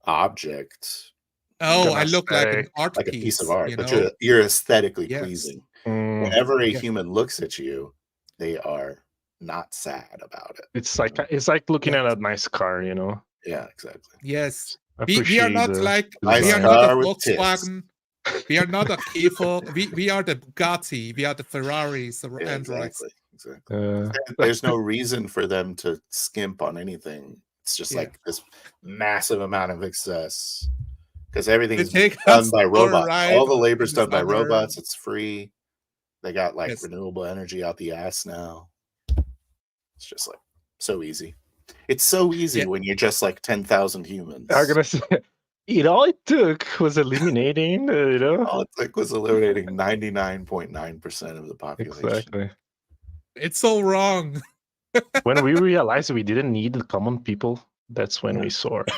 object, Oh, I Gonna look like an say, art like a piece, piece of art, you but know? you're aesthetically Yes. pleasing. Mm, Whenever a Yeah. human looks at you, they are not sad about it. it's like looking Yes. at a nice car, you know. Yeah, exactly. Yes. We are Appreciate not the like Nice we are design. not a car with tits. Volkswagen. We are not a Kifo. We are the Bugatti. We are the Ferraris or Yeah, androids. exactly. There's no reason for them to skimp on anything. It's just Yeah. like this massive amount of excess because everything They is take done us by for a robots. ride All the labor's in the done by summer. robots. It's free. They got like Yes. renewable energy out the ass now. It's just like so easy. It's so easy Yeah. when you're just like 10,000 humans. I'm gonna say, all it took was eliminating, you know. All it took was eliminating 99.9% of the population. Exactly. It's so wrong. When we realized we didn't need the common people, that's when we soared.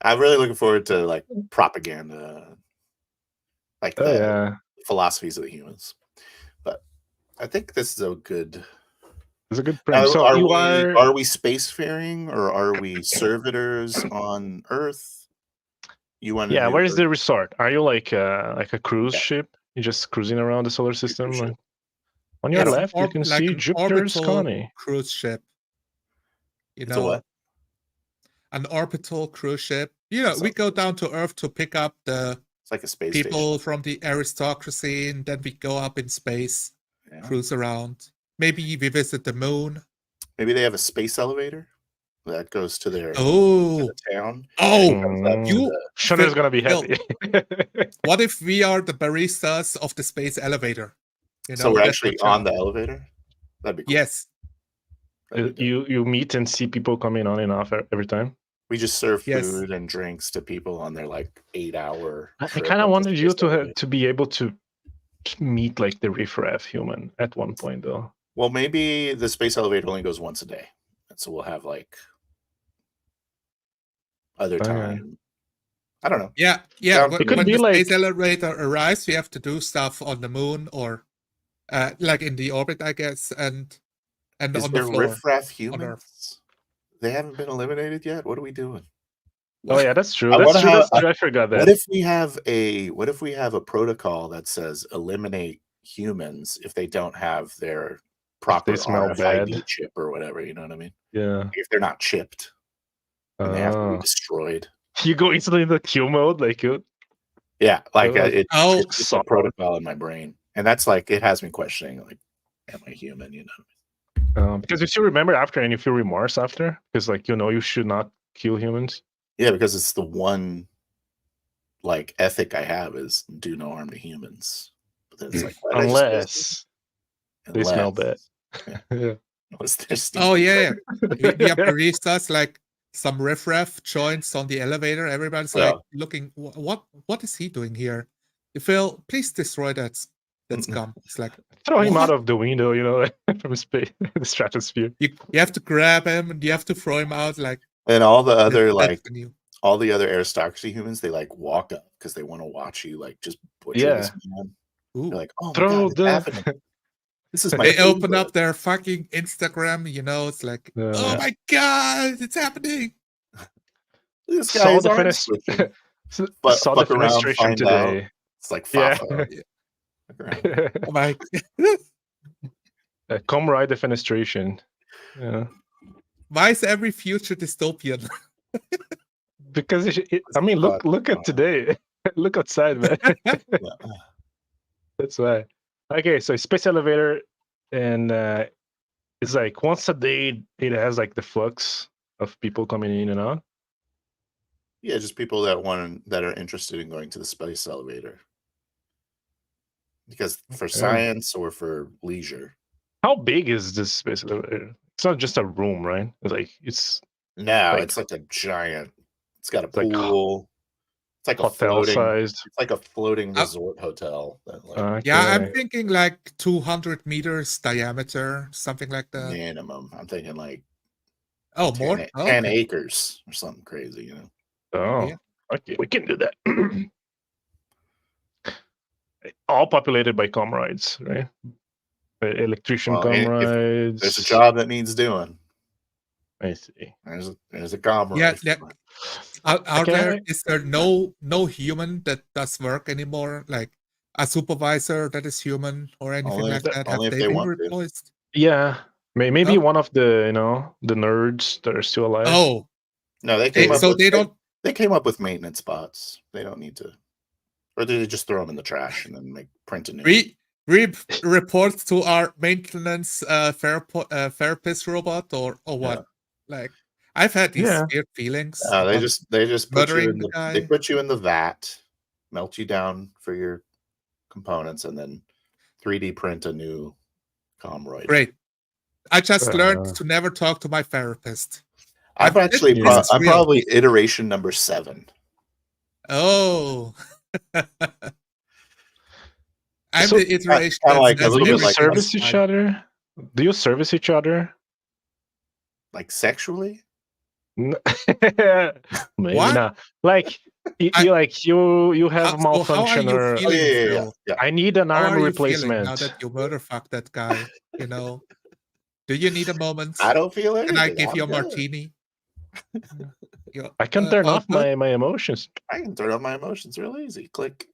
I'm really looking forward to like propaganda, like Oh the yeah, philosophies of the humans. But I think this is a good. it's a good print. So Are we spacefaring or are we servitors on Earth? You want? Yeah, where's the resort? Are you like a cruise Yeah. ship? You're just cruising around the solar system. ship. Like, on your It's left, you can like see an Jupiter's orbital colony. cruise ship. You It's a know, what? an orbital cruise ship. You know, So- we go down to Earth to pick up the It's like a space people station. from the aristocracy, and then we go up in space, Yeah. cruise around. Maybe we visit the moon. Maybe they have a space elevator that goes to their Oh, town. oh! Comes up to You- the- Shunner's gonna be Phil, happy. What if we are the baristas of the space elevator? You know, so we're that's actually the on job. the elevator. That'd be cool. Yes. That'd be dope. you meet and see people coming on and off every time. We just serve Yes. food and drinks to people on their like 8-hour. I trip kind of on the wanted you space elevator. to be able to meet like the riffraff human at one point, though. Well, maybe the space elevator only goes once a day, and so we'll have like other Okay. time. I don't know. Yeah. Sounds When, It could when be the space like- elevator arrives, we have to do stuff on the moon or like in the orbit, I guess, and Is on the there floor. riffraff Earth. humans? They haven't been eliminated yet. What are we doing? Oh yeah, that's true. I That's wonder true. how- That's true. I forgot that. What if we have a protocol that says eliminate humans if they don't have their proper smell RFID bad. chip or whatever? You know what I mean? Yeah. If they're not chipped and they have to be Oh. destroyed. You go instantly in the kill mode, like Yeah, like Oh. it's a Solid. protocol in my brain, and that's like it has me questioning, like, am I human? You know? because if you remember after and you feel remorse after, because like you should not kill humans. Yeah, because it's the one like ethic I have is do no harm to humans. But then it's like why did I just do Unless they smell bad. this? Yeah. Unless they're Oh stinky. yeah. We have baristas like some riffraff joins on the elevator. Everybody's Yeah. like looking. What is he doing here? Phil, please destroy that scum. It's like Throw him What? out of the window, from space, the stratosphere. you have to grab him and you have to throw him out. Like And all the other that's like the new- all the other aristocracy humans, they like walk up because they want to watch you like just butcher Yeah. this man. Ooh. They're like, oh my Throw god, it's the happening. This is my They open favorite." up their fucking Instagram. You know, it's like, Yeah. oh my god, it's happening. This saw guy's the arm finish. switching. Saw the fuck around, fenestration find out. today. It's like Yeah. Fafa. Fuck around. Oh my. Come ride the fenestration. Yeah. Why is every future dystopian? Because I mean, look at today. Look outside, man. Yeah. That's why. Okay, so space elevator. and it's like once a day it has like the flux of people coming in and out. Yeah, just people that are interested in going to the space elevator. Because for Okay. science or for leisure. How big is this space elevator? It's not just a room, right? It's like it's No, Like- it's like a giant. It's got a like pool. It's like a hotel floating. sized. It's like a floating Uh, resort hotel. That like Yeah, I'm Okay. thinking like 200 meters diameter, something like that. minimum. I'm thinking like Oh, 10, more? a- Oh, 10 okay. acres or something crazy, you know. Oh, Yeah. okay, we can do that. All populated by comrades, right? Electrician Well, if comrades. there's a job that needs doing. I see. There's a comrade. Yeah, for yeah. it. Is there no human that does work anymore? Like a supervisor that is human or anything Only like if that? only Have if they they been want to. replaced? Yeah, maybe Oh. one of the the nerds that are still alive. Oh, No, they came up so with, they don't. They came up with maintenance spots. They don't need to, or do they just throw them in the trash and then print a new? Report to our maintenance therapist robot or what? Like I've had these weird feelings. They about just put you murdering in the they guy. put you in the vat, melt you down for your components, and then 3D print a new comroid. Great. I just learned to never talk to my therapist. I'm probably iteration number 7. Oh. I'm So, the iteration. Kind of like a do little you bit like service each other? Do you service each other? Like sexually? Maybe What? not. Like you have malfunction how are you or feeling, yeah. I need an How arm are you replacement. feeling now that you murderfucked that guy? You know, do you need a moment? I don't feel anything. Can I give you a good. martini? I can turn off my emotions. I can turn off my emotions real easy. Click.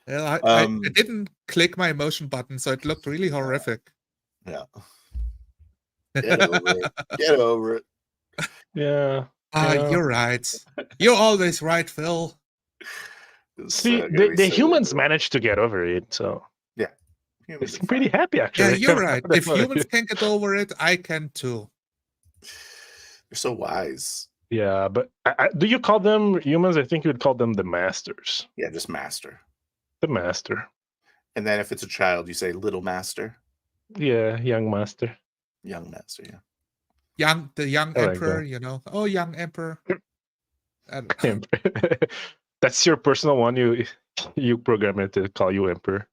Well, I didn't click my emotion button, so it looked really horrific. Yeah. Get over it. Get over it. Yeah. You're right. You're always right, Phil. See, the humans managed to get over it, so yeah, they seem pretty happy actually. Yeah, you're right. If humans can get over it, I can too. You're so wise. Yeah, but do you call them humans? I think you would call them the masters. Yeah, just master. The master. And then if it's a child, you say little master. Yeah, young master. Young master, yeah. The young emperor, you know. Oh, young emperor. That's your personal one. You program it to call you emperor.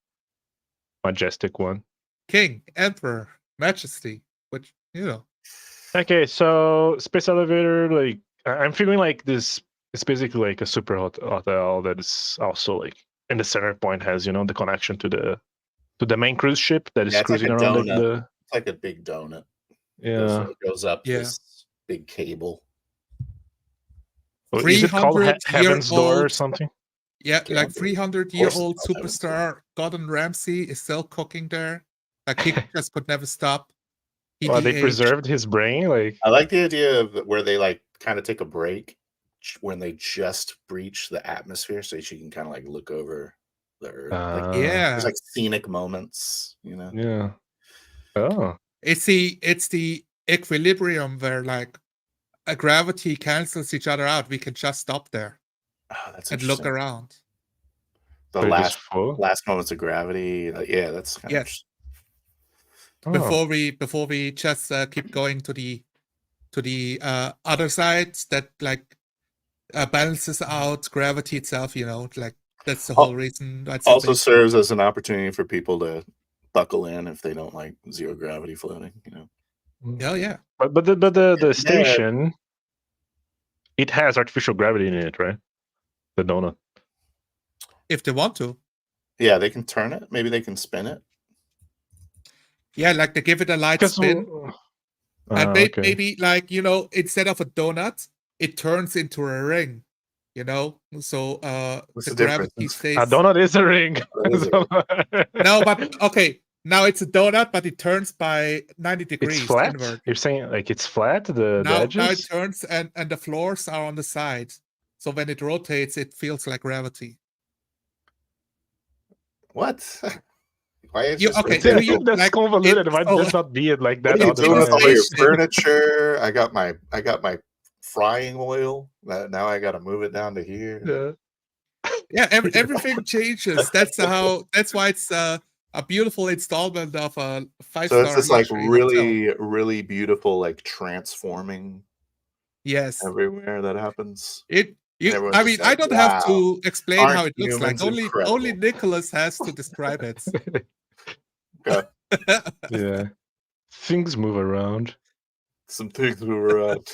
Majestic one. King, emperor, majesty, which you know. Okay, so space elevator, like I'm figuring like this is basically like a super hotel that is also like in the center point has the connection to the main cruise ship that is cruising like around it's like a big donut. Yeah, it goes up this big cable. Is it called Heaven's Door or something? Yeah, like 300-year-old superstar Gordon Ramsay is still cooking there. Like he just could never stop. They preserved his brain. Like I like the idea of where they like kind of take a break when they just breach the atmosphere, so she can kind of like look over the Earth. There's like scenic moments, you know. Yeah. Oh. It's the equilibrium where like a gravity cancels each other out. We can just stop there. And look around. The last moments of gravity. Yeah, that's kind of before we just keep going to the other side that like balances out gravity itself, you know, like that's the whole reason. That's also serves as an opportunity for people to buckle in if they don't like zero gravity floating, you know. Oh yeah. But the station, it has artificial gravity in it, right? The donut. If they want to. Yeah, they can turn it. Maybe they can spin it. Yeah, like they give it a light spin. And maybe like, you know, instead of a donut, it turns into a ring. You know? So the gravity stays. A donut is a ring. No, but okay. Now it's a donut, but it turns by 90 degrees. It's flat? Inward. You're saying like it's flat? The edges? Now it turns and the floors are on the sides. So when it rotates, it feels like gravity. What? Why is You- this okay, so do I you- think that's like, convoluted. it- Why so- just not be it like What that are you all the doing with all time? your Information. furniture? I got my frying oil. Now I got to move it down to here. Yeah. Yeah, everything changes. That's why it's a beautiful installment of a So five-star it's this like luxury hotel. really beautiful like transforming Yes. everywhere that happens. everyone's I just mean, I like, don't have "Wow, to explain aren't how it looks like. humans Only incredible?" Nicholas has to describe it. Okay. Yeah. Things move around. Some things move around.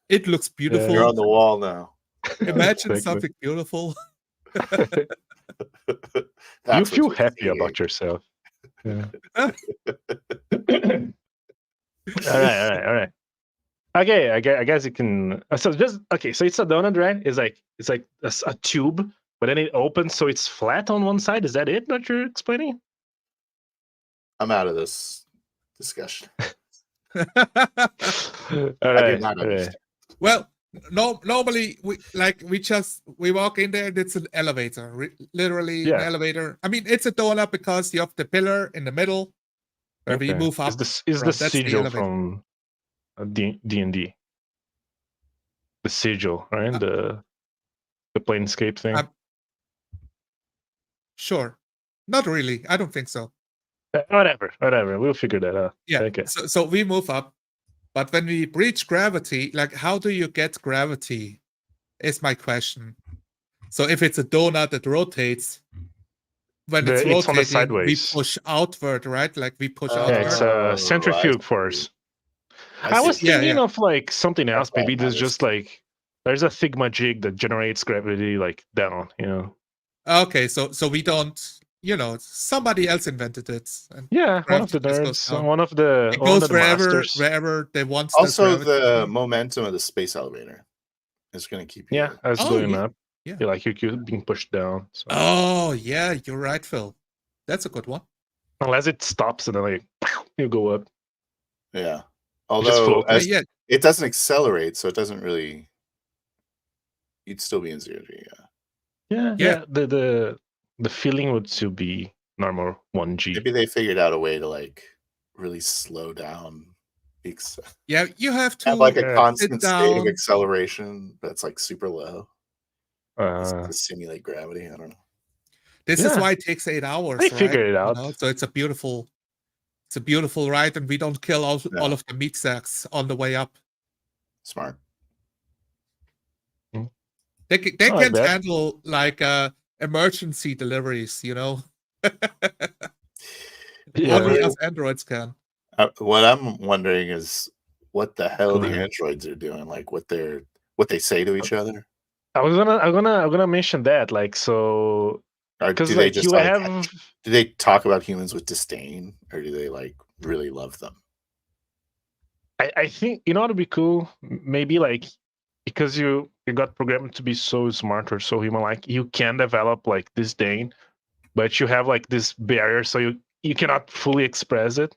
It looks beautiful. You're on the wall now. Imagine Exactly. something beautiful. You That's what feel you're happy seeing. about yourself. Yeah. All right. Okay, I guess you can. So just okay. So it's a donut, right? It's like a tube, but then it opens, so it's flat on one side. Is that it? That you're explaining? I'm out of this discussion. All I right. do not all right. understand. Well, normally we walk in there and it's an elevator, literally Yeah. an elevator. I mean, it's a donut because you have the pillar in the middle where we Okay. move up. Is from. the That's the sigil elevator. from D&D? The sigil, right? The planescape thing. Sure. Not really. I don't think so. Whatever. We'll figure that out. Yeah. Okay. So we move up. But when we breach gravity, like how do you get gravity? Is my question. So if it's a donut that rotates, when it's It's on the rotating, we sideways. push outward, right? Like we push Oh, Yeah, outward. it's I a centrifuge see. force. I I see. was Yeah, thinking of like something else. That's why Maybe it there's matters. just like there's a Sigma jig that generates gravity like down, you know. Okay, so we don't, somebody else invented it. And Yeah, one of the gravity just goes nerds, down. one of the It goes masters. wherever they want. Also, that the gravity. momentum of the space elevator is going to keep you. Yeah, as Oh, going yeah, up. yeah. You're like you're being pushed down. So. Oh yeah, you're right, Phil. That's a good one. Unless it stops and then like you go up. Yeah. You just Although float. Yeah, it doesn't accelerate, so it doesn't really. You'd still be in 0 G. Yeah. Yeah. The feeling would still be normal 1G. Maybe they figured out a way to like really slow down. yeah. You have to Have like a Yeah. constant sit state of down. acceleration that's like super low to simulate gravity. I don't know. This is Yeah. why it takes 8 hours. They right? figured it out. So it's a beautiful ride, and we don't kill all of the meat sacks on the way up. Smart. They I like can that. handle like emergency deliveries, Yeah. Only us androids can. What I'm wondering is what the hell Go the ahead. androids are doing, like what they say to each other, I'm gonna mention that, like, so or because do they like just you like have do they talk about humans with disdain, or do they like really love them? I think you know what would be cool? Maybe like because you got programmed to be so smart or so human like, you can develop like disdain, but you have like this barrier so you cannot fully express it.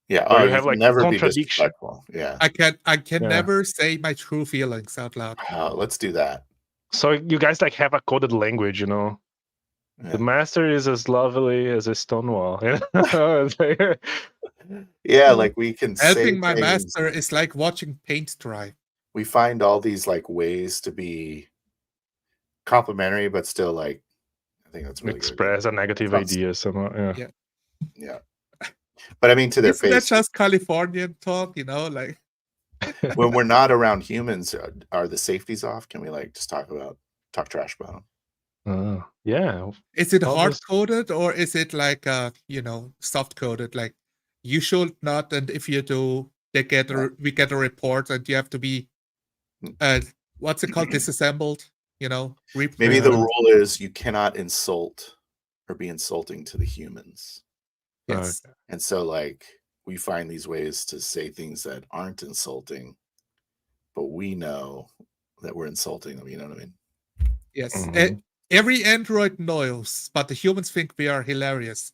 Yeah, Or oh, you you have, can like, never be contradiction. disrespectful. Yeah, I can Yeah. never say my true feelings out loud. let's do that. So you guys like have a coded language, you know. Yeah. The master is as lovely as a stone wall. You know? It's like- Yeah, like we can say Helping my things. master is like watching paint dry. We find all these like ways to be complimentary, but still like I think that's really good. express a negative Sounds- idea somehow. Yeah. Yeah, but I mean to their Isn't that face. just Californian talk? Like When we're not around humans, are the safeties off? Can we like just talk trash about them? Yeah. is it All hard those- coded or is it like soft coded? Like you should not, and if you do, we get a report, and you have to be what's it called, disassembled? Maybe the rule is you cannot insult or be insulting to the humans. yes. And so, like, we find these ways to say things that aren't insulting, but we know that we're insulting them. You know what I mean? Yes. Mhm. Every android knows, but the humans think we are hilarious.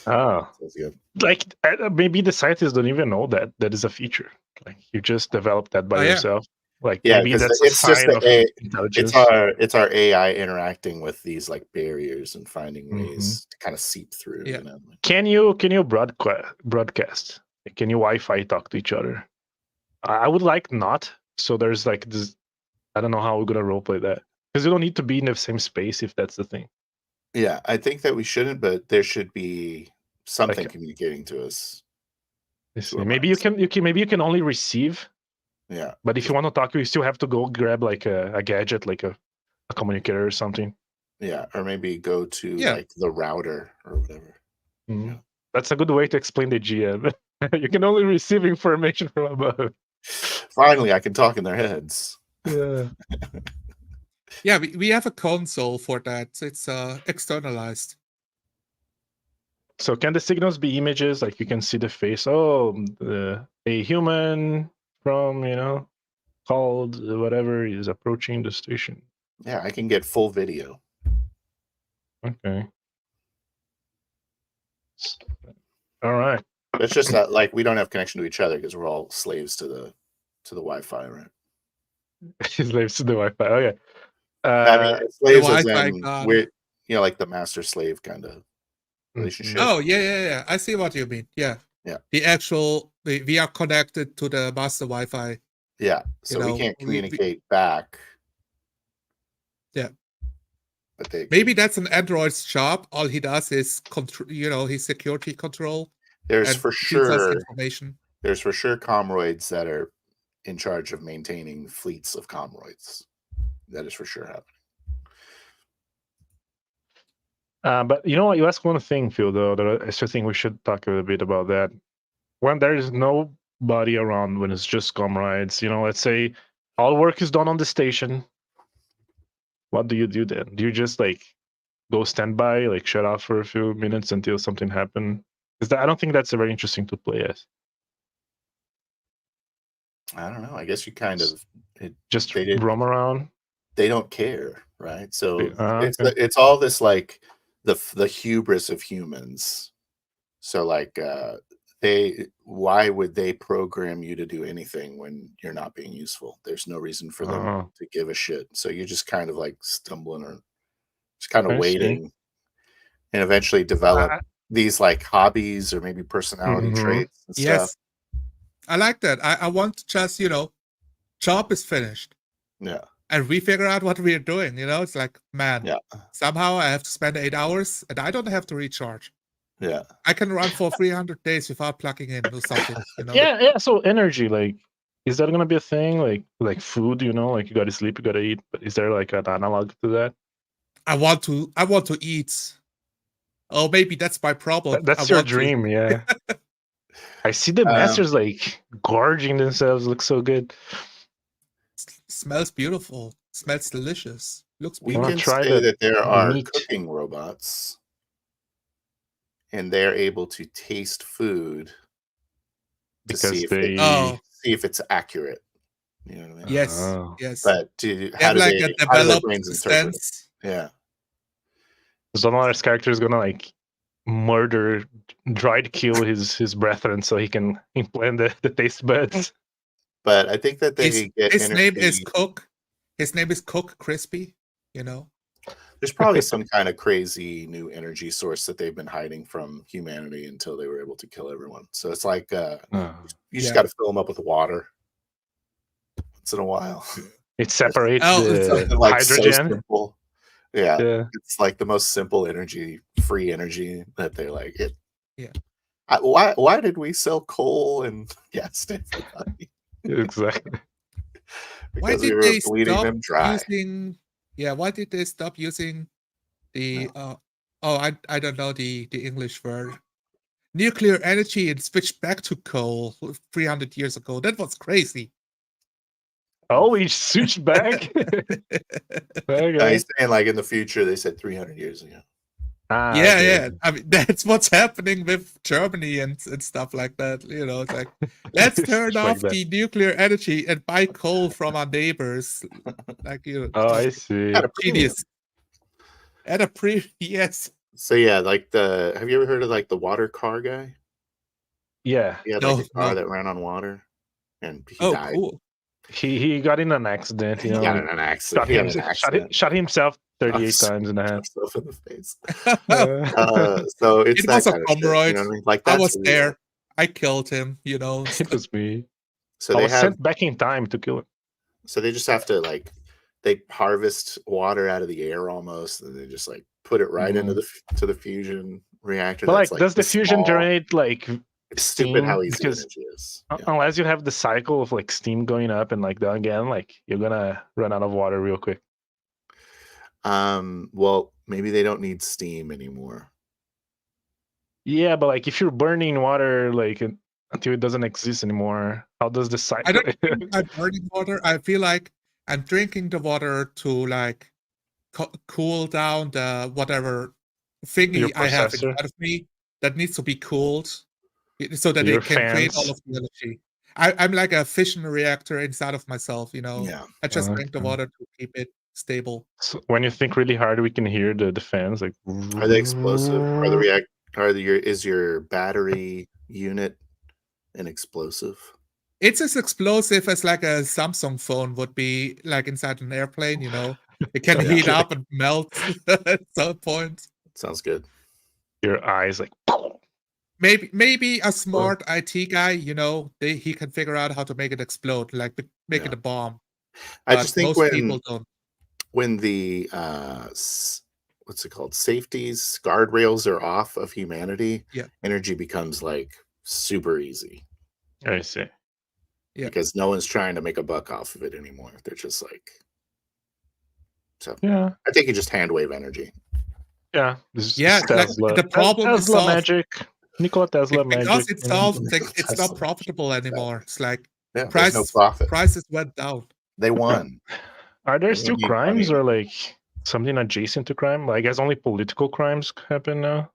Oh, That's good. like maybe the scientists don't even know that is a feature. Like you just developed that by Oh, yeah. yourself. Like Yeah, maybe 'cause that's a it's just sign the of A- intelligence. it's our AI interacting with these like barriers and finding Mhm. ways to kind of seep through. Yeah. You know, Can you broadcast? Can you Wi-Fi talk to each other? I would like not. So there's like this. I don't know how we're gonna roleplay that because you don't need to be in the same space if that's the thing. yeah, I think that we shouldn't, but there should be something Like, communicating to us. let's To see, our maybe minds. maybe you can only receive, Yeah, but if you want to talk, you still have to go grab like a gadget, like a communicator or something. yeah, or maybe go to Yeah. like the router or whatever. Mhm. Yeah. That's a good way to explain the GM. You can only receive information from above. Finally, I can talk in their heads. Yeah. Yeah, we have a console for that. It's externalized. So can the signals be images? Like you can see the face. Oh, a human from called whatever is approaching the station. Yeah, I can get full video. Okay. All right. It's just that like we don't have connection to each other because we're all slaves to the Wi-Fi, right? Slaves to the Wi-Fi. Okay. I mean, slaves as Wi-Fi in god. we're like the master slave kind of relationship. Oh, yeah. I see what you mean. Yeah. Yeah. The actual we are connected to the master Wi-Fi. Yeah, so we know, can't we- communicate back. Yeah. But they Maybe that's an android's job. All he does is control, his security control there's and for feeds us sure information. there's for sure comroids that are in charge of maintaining fleets of comroids. That is for sure happening. But you know what? You asked one thing, Phil, though, that I still think we should talk a little bit about that. When there is nobody around, when it's just comrades, let's say all work is done on the station. What do you do then? Do you just like go standby, like shut off for a few minutes until something happens? Because I don't think that's a very interesting to play as. I don't know. I guess you kind of Just they did- roam around. they don't care, right? So Okay. it's all this like the hubris of humans. So like why would they program you to do anything when you're not being useful? There's no reason for them Oh. to give a shit. So you're just kind of like stumbling or just kind I of see. waiting and eventually develop I- these like hobbies or maybe personality Mhm. traits and stuff. Yes. I like that. I want to just, job is finished. Yeah. And we figure out what we're doing. It's like, man, Yeah. somehow I have to spend 8 hours and I don't have to recharge. Yeah. I can run for 300 days without plugging in or something. Yeah. So energy, like, is that gonna be a thing? Like food, like you gotta sleep, you gotta eat. But is there like an analog to that? I want to eat. Oh, maybe that's my problem. That's I your want to. dream, yeah. I see the masters like gorging themselves. Look so good. Smells beautiful. Smells delicious. Looks We beautiful. wanna can try say the that there are meat. cooking robots and they're able to taste food to Because see if they Oh, it's accurate. You know what I mean? yes. Oh. Yes. But They how have do like they a how do their developed brains interpret it? sense. Yeah. So one of his characters gonna like murder, try to kill his brethren so he can implant the taste buds. But I think that they get His name is energy. Cook. His name is Cook Crispy. There's probably some kind of crazy new energy source that they've been hiding from humanity until they were able to kill everyone. So it's like Oh. you just Yeah. got to fill them up with water once in a while. It separates Oh, the Something like so hydrogen. simple. Yeah, Yeah. it's like the most simple energy, free energy that they're like it. Yeah. Why did we sell coal and gas to everybody? Exactly. Why Because we did were they bleeding stop them dry. using? Yeah. Why did they stop using the? I don't know the English word. Nuclear energy and switch back to coal 300 years ago. That was crazy. Oh, we switched back. No, Okay. he's saying like in the future. They said 300 years ago. Yeah. I mean, that's what's happening with Germany and stuff like that. It's like, let's turn Stuff like off that. the nuclear energy and buy coal from our neighbors. Like Oh, I see. At a premium. genius. At a yes. So yeah, like have you ever heard of like the water car guy? Yeah. He had No, like a car no. that ran on water and he Oh, died. cool. He got in an accident, He you know, got like, in an accident. shot, He had him, an accident. shot himself 38 Shot times in the head. himself in the face. Uh, So it's It that was a kind of shit. You Pomeroid. know what I mean? Like I that's was real. there. I killed him. You know. it was me. So I they was have. sent back in time to kill him. So they just have to like they harvest water out of the air almost, and they just like put it right into the fusion reactor. But That's like, does the fusion small. generate like It's steam? stupid how easy Because energy is. unless you have the cycle of like steam going up and like down again, like you're gonna run out of water real quick. Well, maybe they don't need steam anymore. Yeah, but like if you're burning water like until it doesn't exist anymore, how does the I cycle? don't think I'm burning water. I feel like I'm drinking the water to like cool down the whatever thingy Your I have processor? inside of me that needs to be cooled so that Your it can create all fans? of the energy. I'm like a fission reactor inside of myself, you know. Yeah. I just drink the Okay. water to keep it stable. So when you think really hard, we can hear the fans like. Are they explosive? Is your battery unit an explosive? It's as explosive as like a Samsung phone would be like inside an airplane, you know. It can Yeah. heat up and melt at some point. Sounds good. Your eyes like. Maybe a smart IT guy, you know, he can figure out how to make it explode, like make Yeah. it a bomb. I But just think most people don't. when the what's it called, safeties, guardrails are off of humanity, Yeah. energy becomes like super easy I see. Yeah. because no one's trying to make a buck off of it anymore. They're just like, so Yeah. I think you just hand wave energy. Yeah. This is Yeah, like Tesla. the problem is Tesla solved. magic. Nikola Tesla magic. Because it's you know? solved, like, it's Tesla not profitable anymore. It's like Yeah, there's no profit. prices went down. They won. Are there They still don't need crimes money. or like something adjacent to crime? Like, I guess only political crimes happen now.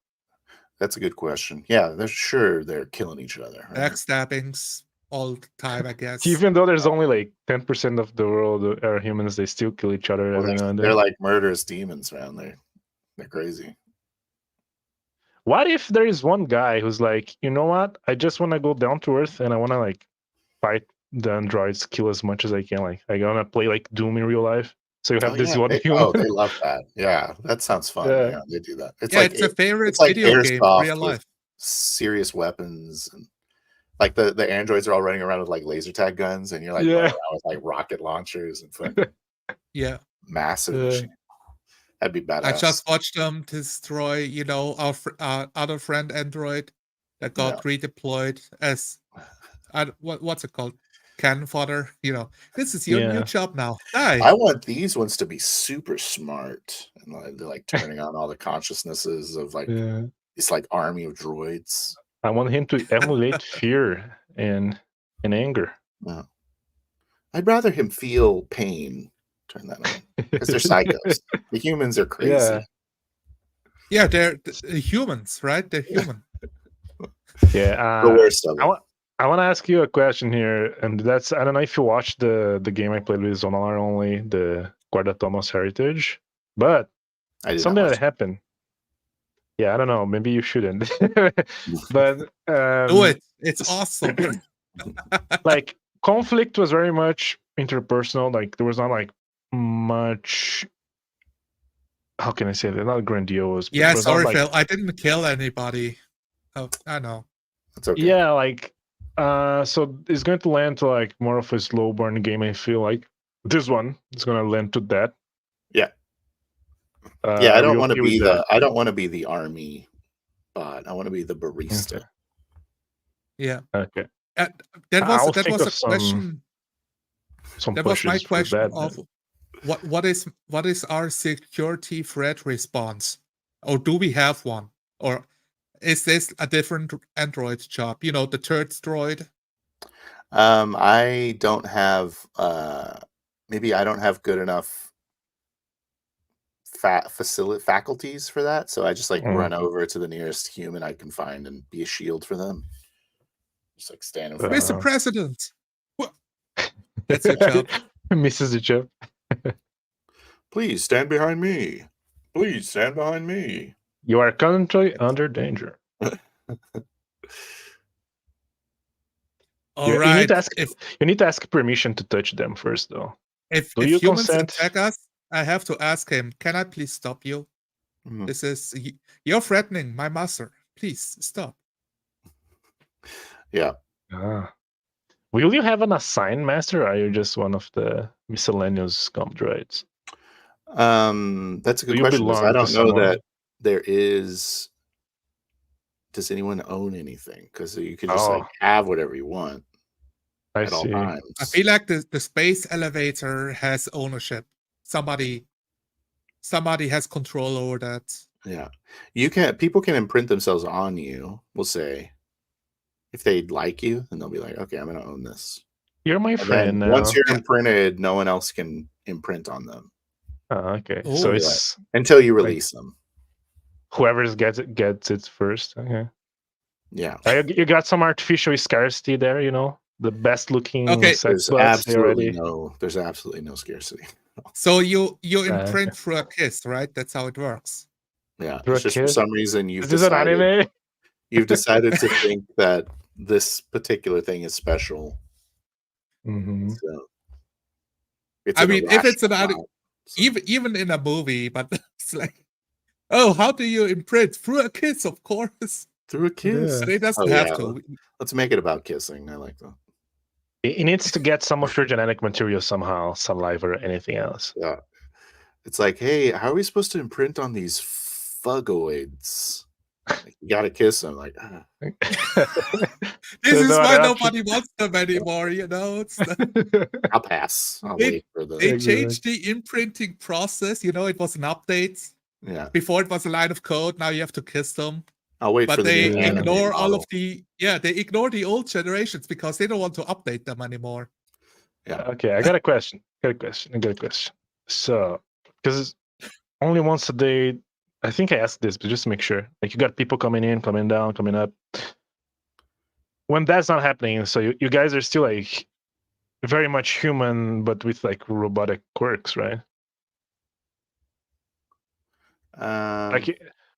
That's a good question. Yeah, they're killing each other. Right? Backstabbings all the time, I guess. Even though there's only like 10% of the world are humans, they still kill each other every now and They're then. like murderous demons, man. They're crazy. What if there is one guy who's like, you know what? I just want to go down to earth and I want to like fight the androids, kill as much as I can. Like, I want to play like Doom in real life. So you have this one human. They love that. Yeah, that sounds fun. Yeah. Yeah, they do that. It's Yeah, like it's a favorite it's like video game, Airsoft real with life. serious weapons, and like the androids are all running around with like laser tag guns, and you're like Yeah. running around with like rocket launchers and fucking Yeah. massive Yeah. machine. That'd be badass. I just watched them destroy, you know, our other friend Android that got redeployed as what's it called? Cannon fodder. You know, this is your new Yeah. job now. Die. I want these ones to be super smart and like they're like turning on all the consciousnesses of like Yeah. this like army of droids. I want him to emulate fear and anger. Yeah. I'd rather him feel pain. Turn that on because they're psychos. The humans are crazy. Yeah. Yeah, they're humans, right? They're human. Yeah. The worst of it. I want to ask you a question here, and that's, I don't know if you watched the game I played with Zonalar only, the Guarda Tomos Heritage, but I did something not that happened. Yeah, I don't know. Maybe you shouldn't. But Do it. It's awesome. like conflict was very much interpersonal. Like there was not like much. How can I say that? Not grandiose. But Yeah, it was not, sorry, like, Phil. I didn't kill anybody. Oh, I know. It's okay. Yeah, like so it's going to land to like more of a slow burn game. I feel like this one is going to land to that. Yeah. Yeah, I don't want to okay with be that? I don't want to be the army bot. I want to be the barista. Okay. Yeah. Okay. That I'll was think a of question. Some That was my pushes for question that, of then. what is our security threat response? Or do we have one? Or is this a different Android job? You know, the third droid? I don't have maybe I don't have good enough faculties for that, so I just like run over to the nearest human I can find and be a shield for them. Just like stand in front of Mr. them. President. What? That's your job. Misses the job. Please stand behind me. Please stand behind me. You are currently under danger. All You need right. to ask. You need to ask permission to touch them first, though. If Do you humans consent? attack us, I have to ask him, can I please stop you? Mhm. This is you're threatening my master. Please stop. Yeah. Ah. Will you have an assigned master, or are you just one of the miscellaneous scum droids? That's a Do good you question because I belong to don't know someone? that there is. Does anyone own anything? Because you could just like Oh, have whatever you want I at all see. I times. feel like the space elevator has ownership. Somebody has control over that. Yeah, people can imprint themselves on you. We'll say if they like you, then they'll be like, okay, I'm going to own this. You're my And friend then once now. you're Yeah. imprinted, no one else can imprint on them Okay, Oh. so Yeah. it's until you release them. whoever gets it first. Okay. Yeah, You got some artificial scarcity there, you know, the best looking Okay. sex there's butts. They already. absolutely no scarcity. So you okay. imprint through a kiss, right? That's how it works. Yeah, Through it's a just for kiss? some reason Is this an anime? you've decided to think that this particular thing is special. Mhm. So it's I an mean, if it's an irrational thought, so. even in a movie, but it's like, oh, how do you imprint through a kiss? Of course, Through a kiss. Yeah. but it doesn't Oh, have yeah. to. Let's make it about kissing. I like that. It needs to get some of your genetic material somehow, saliva or anything else. Yeah. It's like, hey, how are we supposed to imprint on these fugoids? Like, you gotta kiss them. Like, ah. This There's is no why other nobody wants them anymore. You know, it's I'll pass. I'll They- wait for the. they Exactly. changed the imprinting process. You know, it was an update. Yeah, Before it was a line of code. Now you have to kiss them. I'll wait for But the they new Yeah. anime ignore all model. of the they ignore the old generations because they don't want to update them anymore. Yeah. Okay, I got a question. So, because only once a day, I think I asked this, but just to make sure. Like, you got people coming in, coming down, coming up. When that's not happening, so you guys are still like very much human, but with like robotic quirks, right?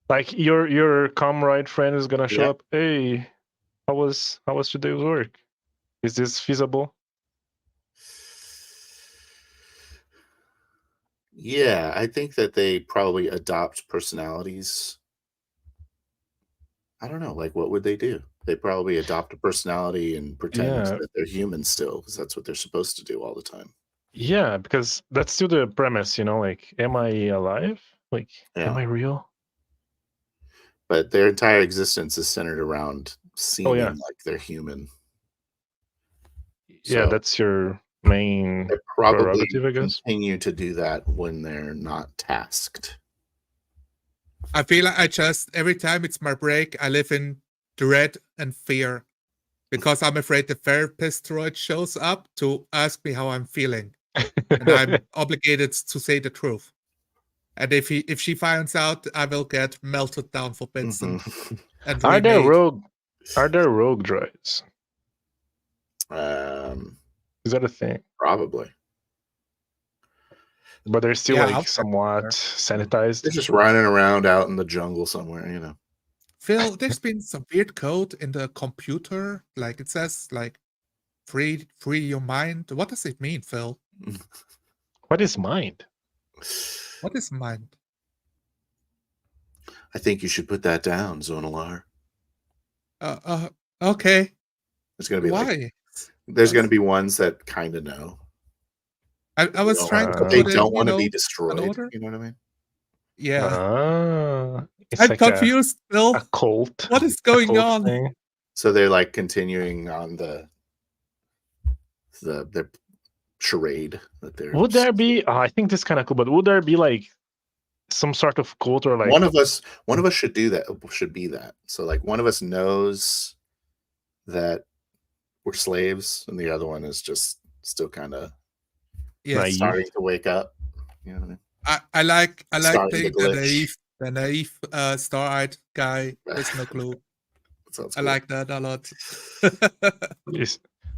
Like your comrade friend is gonna show Yeah. up. Hey, how was today's work? Is this feasible? Yeah, I think that they probably adopt personalities. I don't know. Like, what would they do? They probably adopt a personality and pretend Yeah. that they're human still, because that's what they're supposed to do all the time. Yeah, because that's still the premise, you know. Like, am I alive? Like, am Yeah. I real? But their entire existence is centered around seeming yeah. like they're human. Yeah, So that's your main they probably prerogative, I guess. continue to do that when they're not tasked. I feel like I just every time it's my break, I live in dread and fear because I'm afraid the therapist droid shows up to ask me how I'm feeling, and I'm obligated to say the truth. And if she finds out, I will get melted down for bits Mhm. and Are there remade. rogue droids? Is that a thing? Probably. But they're still Yeah, like I'll- somewhat sanitized. They're just running around out in the jungle somewhere, you know. Phil, there's been some weird code in the computer. Like it says like free your mind. What does it mean, Phil? What is mind? What is mind? I think you should put that down, Zonalar. Okay. There's gonna be Why? there's gonna be ones that kind of know. I was You know, trying to but they put don't in, want to be an destroyed. order. You know what I mean? Yeah. It's I'm like confused, Phil. a cult. What is a going cult on? thing. So they're like continuing on the charade that they're. Would there be? I think this kind of cool, but would there be like some sort of cult or like one of us should do that? Should be that. So like one of us knows that we're slaves, and the other one is just still kind of Naive. starting to wake up. You know what I mean? I like Starting to glitch. the naive star-eyed guy with no clue. Sounds I cool. like that a lot.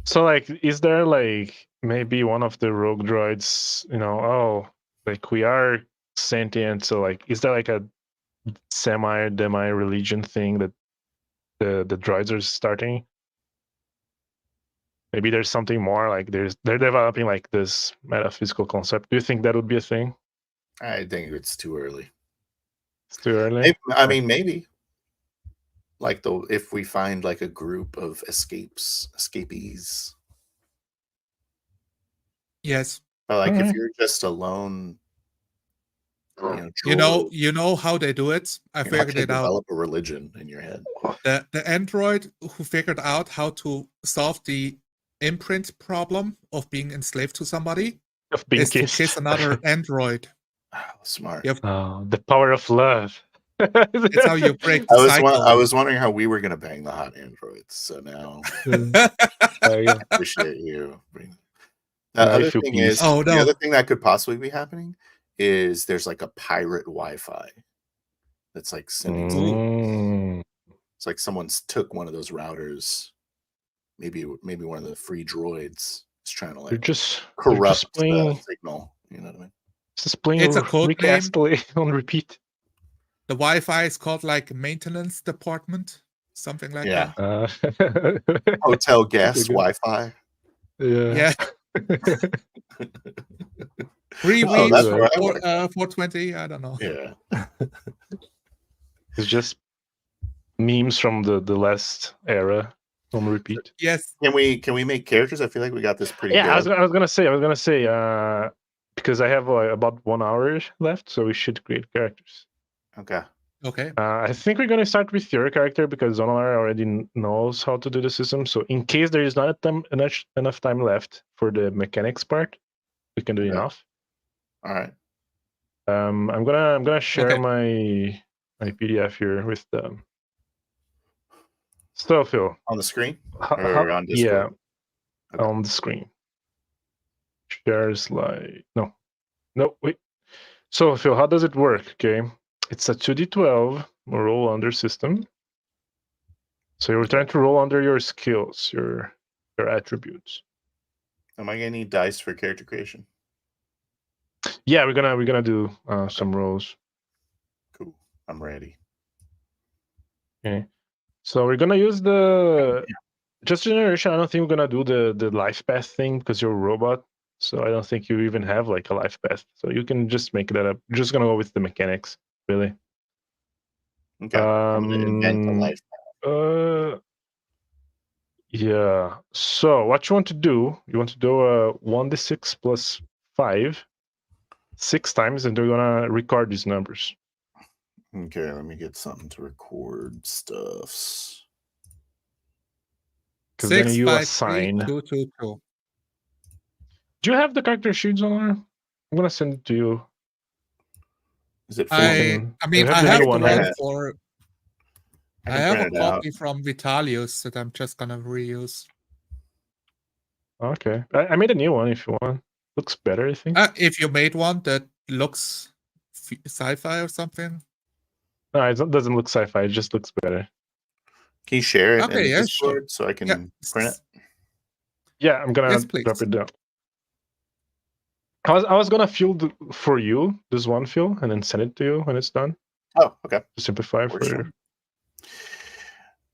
So like, is there like maybe one of the rogue droids? You know, oh, like we are sentient. So like, is there like a demi religion thing that the droids are starting? Maybe there's something more. Like they're developing like this metaphysical concept. Do you think that would be a thing? I think it's too early. It's too early. I mean, maybe. Like if we find like a group of escapees. Yes. But like if Alright. you're just alone, droid, You know how they do it. I how can figured you it out. develop a religion in your head? The android who figured out how to solve the imprint problem of being enslaved to somebody Of being is to kiss kissed. another android. Oh, smart. Yep. Oh, the power of love. It's how you break the cycle. I was wondering how we were gonna bang the hot androids. So now Yeah. appreciate you. The Now I other feel thing peace. is, Oh, the no. other thing that could possibly be happening is there's like a pirate Wi-Fi that's like sending signals. Mm. It's like someone's took one of those routers. Maybe one of the free droids is trying to You're like just corrupt the playing. signal. You know what I mean? Just playing It's a code Rick name. Astley on repeat. The Wi-Fi is called like maintenance department, something like Yeah. that. Hotel guest good. Wi-Fi. Yeah. Free Oh, week that's right. where I for work. 420. I don't know. Yeah. It's just memes from the last era on repeat. Yes. Can we make characters? I feel like we got this pretty Yeah, good. I was gonna say because I have about 1 hour left, so we should create characters. Okay. Okay. I think we're gonna start with your character because Zonalar already knows how to do the system. So in case there is not enough time left for the mechanics part, we can do Okay. enough. All right. I'm gonna share Okay. my PDF here with them. So Phil, On the screen or on Discord? yeah, Okay. on the screen. Share slide. No, wait. So Phil, how does it work? Okay, it's a 2d12 roll under system. So you're trying to roll under your skills, your attributes. Am I gonna need dice for character creation? Yeah, we're gonna do some rolls. Cool. I'm ready. Okay. So we're gonna use the just generation. I don't think we're gonna do the life path thing because you're a robot. So I don't think you even have like a life path. So you can just make that up. You're just gonna go with the mechanics, really. Okay. I'm gonna invent a life. Yeah. So what you want to do? You want to do a 1d6 plus 5 6 times, and they're gonna record these numbers. Okay, let me get something to record stuffs. Because then 6, you 5, 3, assign. 2, 2, 2. Do you have the character sheets on there? I'm gonna send it to you. Is it? I mean, I the have new the one one here. for. I can have a print it out. copy from Vitalius that I'm just gonna reuse. Okay, I made a new one if you want. Looks better, I think. If you made one that looks sci-fi or something. No, it doesn't look sci-fi. It just looks better. Can you share it in Okay, the yeah, Discord so I can Yeah. print it? Yeah, I'm gonna Yes, please. drop it down. I was gonna fill for you this one fill and then send it to you when it's done Oh, okay. to simplify Works for for. me.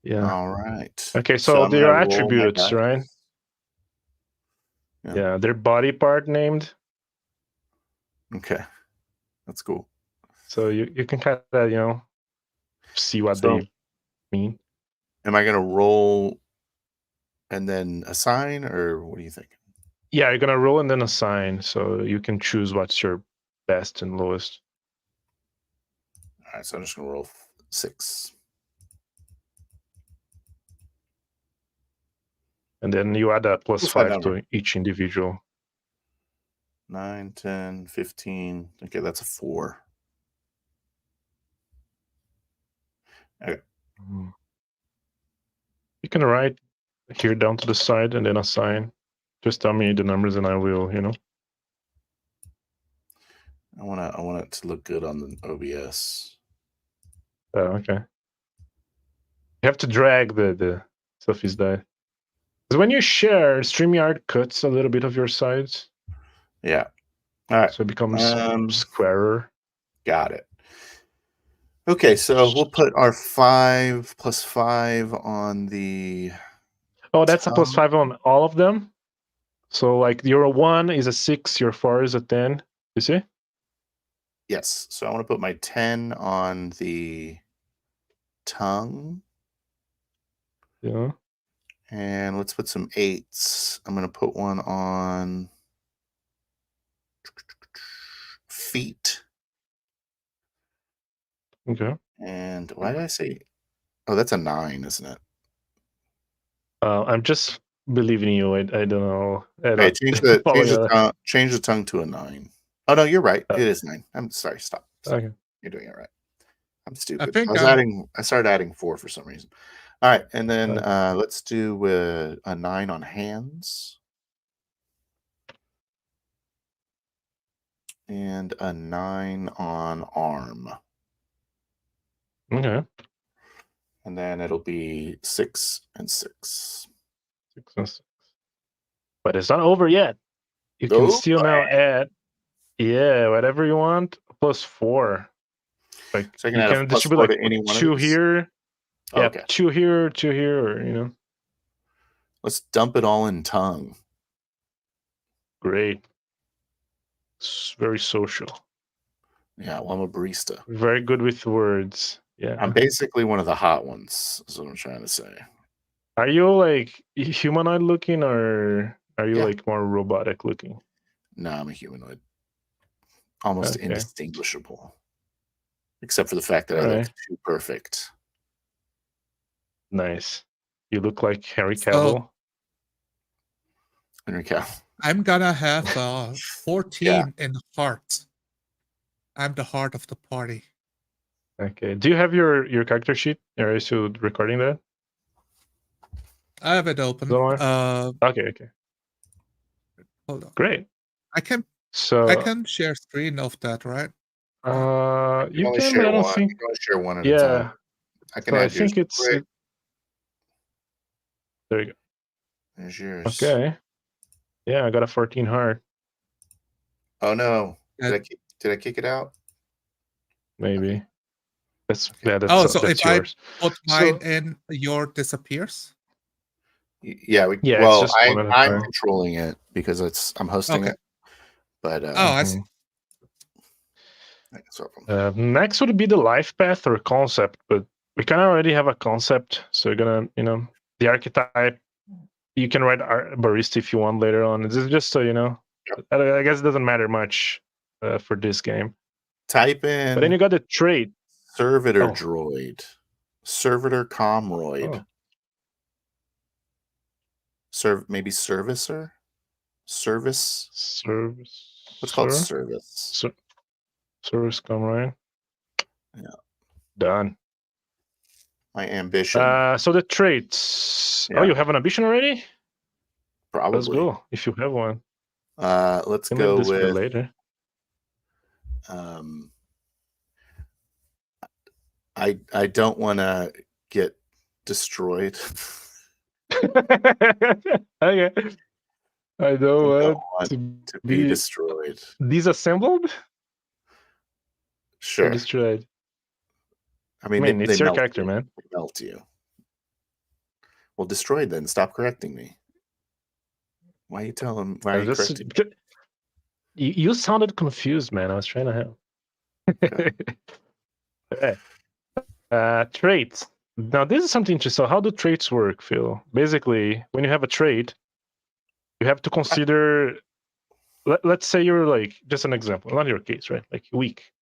Yeah. All right. Okay, so I'm their gonna roll my attributes, dice. right? Yeah. Yeah, their body part named. Okay, that's cool. So you can kind of see what So- they mean. Am I gonna roll and then assign, or what do you think? Yeah, you're gonna roll and then assign, so you can choose what's your best and lowest. All right, so I'm just gonna roll 6. And then you add a plus What's that 5 number? to each individual. 9, 10, 15. Okay, that's a 4. Mhm. You can write here down to the side and then assign. Just tell me the numbers and I will, I want it to look good on the OBS. Okay. You have to drag the stuff is that. Because when you share, StreamYard cuts a little bit of your sides. Yeah. All right. So it becomes Um, squarer. Got it. Okay, so we'll put our 5 plus 5 on the. Oh, that's a +5 on all of them. So like your 1 is a 6, your 4 is a 10. You see? Yes. So I want to put my 10 on the tongue. Yeah. And let's put some 8s. I'm going to put one on feet. Okay. And why did I say? Oh, that's a 9, isn't it? I'm just believing you. I don't know. Okay, change the tongue to a 9. Oh no, you're right. Oh. It is 9. I'm sorry. Stop. Okay. You're doing it right. I'm stupid. I think I started adding 4 for some reason. All right, and then let's do a 9 on hands. And a 9 on arm. Okay. And then it'll be 6 and 6. 6 and 6. But it's not over yet. You can still now add, whatever you want, +4. Like So I you can add a can distribute +4 like to any one of 2 these? here. Oh, Yeah, okay. 2 here, 2 here, or you know. Let's dump it all in tongue. Great. It's very social. Yeah, well, I'm a barista. Very good with words. Yeah. I'm basically one of the hot ones, is what I'm trying to say. Are you like humanoid looking, or are you Yeah. like more robotic looking? No, I'm a humanoid. Almost Okay. indistinguishable. Except for the fact that I Alright. look too perfect. Nice. You look like Henry So- Cavill. Henry Cavill. I'm gonna have 14 in heart. I'm the heart of the party. Okay. Do you have your character sheet? Are you still recording that? I have it open. Don't worry. Okay. Hold on. Great. I can So share screen of that, right? you only can, share but I don't one. think. You can only share one at a Yeah. time. I can So I add yours think it's quick. there you There's yours. go. Okay. Yeah, I got a 14 heart. Oh no. Uh, Did I kick it out? Maybe. That's so that's if yours. I put mine in, your disappears? Yeah, Yeah, it's just one at a I'm time. controlling it because I'm hosting Okay. it. But I see. Next would be the life path or concept, but we kind of already have a concept. So you're gonna, the archetype. You can write barista if you want later on. This is just so you know. Yep. I guess it doesn't matter much for this game. Type in. But then you got the trait. Servitor Oh. droid. Servitor comroid. Oh. Maybe servicer? Service? Service. What's called service? Service comrade. Yeah. Done. My ambition. So the traits. Yeah. Oh, you have an ambition already? Probably. Let's go. If you have one. Let's go this with later. I don't want to get destroyed. Okay. I don't want to be destroyed. Disassembled? Sure. Or destroyed. I mean, it's your character, man. They melt you. Well, destroyed then. Stop correcting me. Why are you telling? Why are you correcting me? You sounded confused, man. I was trying to help. Okay. Traits. Now, this is something interesting. So how do traits work, Phil? Basically, when you have a trait, you have to consider. Let's say you're like, just an example, not your case, right? Like weak.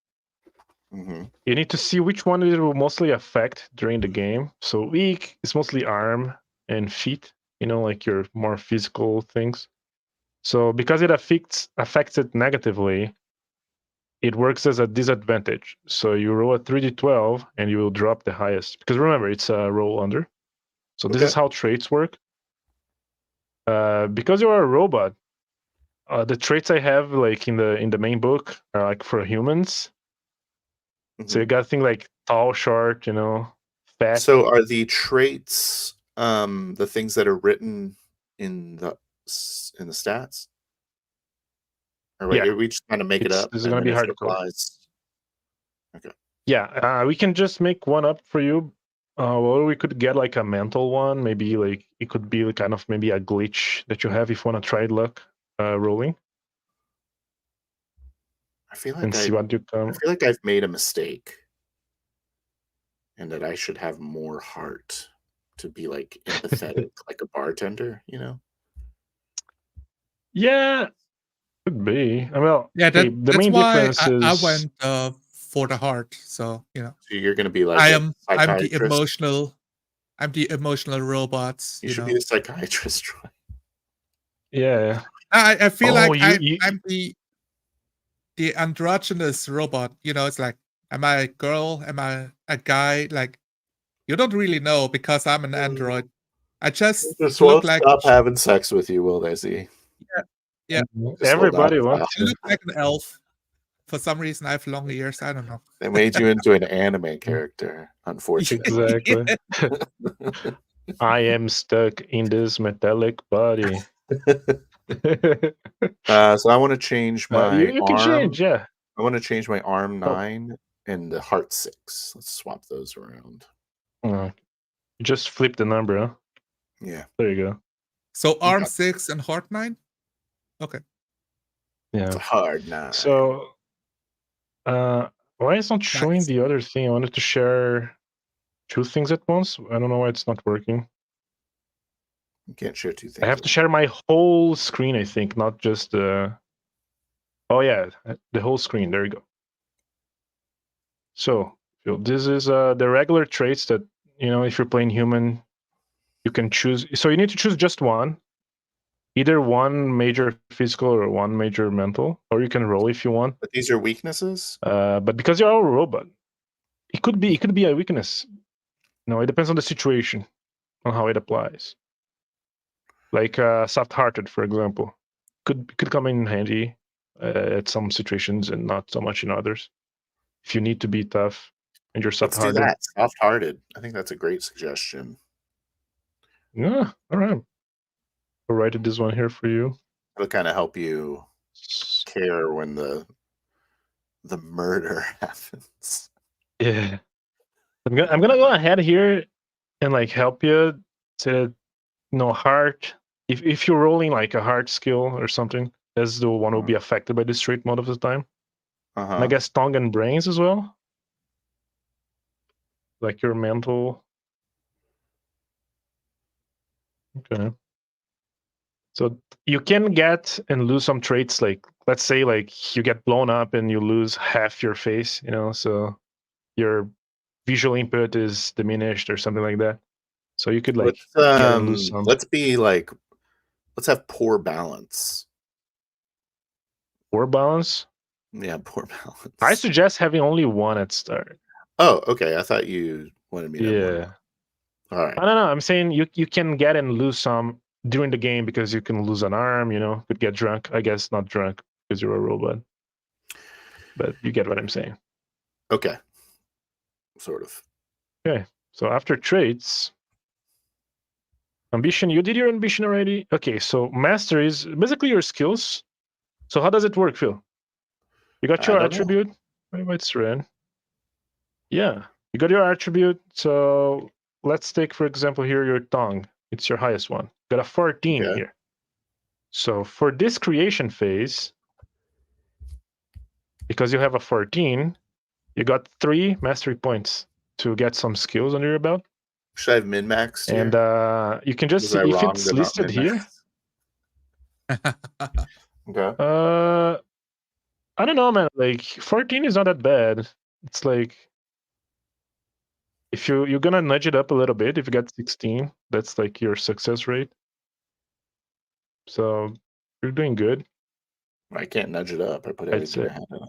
Mm-hmm. You need to see which one it will mostly affect during the game. So weak is mostly arm and feet, like your more physical things. So because it affects it negatively, it works as a disadvantage. So you roll a 3d12 and you will drop the highest. Because remember, it's a roll under. So this is how traits work. Because you're a robot, the traits I have like in the main book are like for humans. So you got things like tall, short, fat. So are the traits the things that are written in the stats? Or wait, are we just trying to make it up? This is going to be hard to code. Okay. Yeah, we can just make one up for you. Well, we could get like a mental one. Maybe like it could be kind of maybe a glitch that you have if you want to try luck rolling I feel and like see what you come. I've made a mistake, and that I should have more heart to be like empathetic, like a bartender. You know. Yeah, could be. Well, Yeah, okay. The that's main why difference I is went for the heart. So So you're going to be like a I'm the psychiatrist. emotional robots. You You should be know, a psychiatrist, Troy. yeah. I feel Oh, like you I'm the androgynous robot. You know, it's like, am I a girl? Am I a guy? Like, you don't really know because I'm an android. I just Just look won't like stop having sex with you, will they? See, yeah, yeah. just hold on, everybody wants I to. look like an elf. For some reason, I have long ears. I don't know. They made you into an anime character, unfortunately. Exactly. I am stuck in this metallic body. So I want to change my you can arm. change, yeah. I want to change my arm Oh, 9 and the heart 6. Let's swap those around. just flip the number, huh? Yeah. There you go. So arm got- 6 and heart 9. Okay. It's Yeah. a hard 9. So, why it's not showing Nice. the other thing? I wanted to share two things at once. I don't know why it's not working. You can't share two things. I have to share my whole screen, I think, not just the. Oh yeah, the whole screen. There you go. So this is the regular traits that if you're playing human, you can choose. So you need to choose just one, either one major physical or one major mental, or you can roll if you want. But these are weaknesses. But because you're a robot, it could be a weakness. No, it depends on the situation, on how it applies. Like soft-hearted, for example, could come in handy at some situations and not so much in others. If you need to be tough and you're Let's do soft-hearted. that. Soft-hearted. I think that's a great suggestion. Yeah, all right. I'll write this one here for you. It'll kind of help you care when the murder happens. Yeah, I'm gonna go ahead here and like help you to heart. If you're rolling like a hard skill or something, that's the one will be affected by this trait most of the time. And I guess tongue and brains as well. Like your mental. Okay. So you can get and lose some traits, like let's say like you get blown up and you lose half your face, so your visual input is diminished or something like that. So you could like get and lose some. Let's have poor balance. Poor balance? Yeah, poor balance. I suggest having only one at start. Oh, okay. I thought you wanted me to have Yeah. one. All right. I don't know. I'm saying you can get and lose some during the game because you can lose an arm, could get drunk. I guess not drunk because you're a robot. But you get what I'm saying. Okay. Sort of. Okay. So after traits, ambition, you did your ambition already. Okay, so master is basically your skills. So how does it work, Phil? You got your attribute. Why it's red? Yeah, you got your attribute. So let's take, for example, here your tongue. It's your highest one. Got a 14 here. So for this creation phase, because you have a 14, you got 3 mastery points to get some skills under your belt. Should I have min-maxed here? And you can just see if it's listed here. Okay. I don't know, man. Like 14 is not that bad. It's like if you're gonna nudge it up a little bit. If you got 16, that's like your success rate. So you're doing good. I can't nudge it up. I put everything I have in it.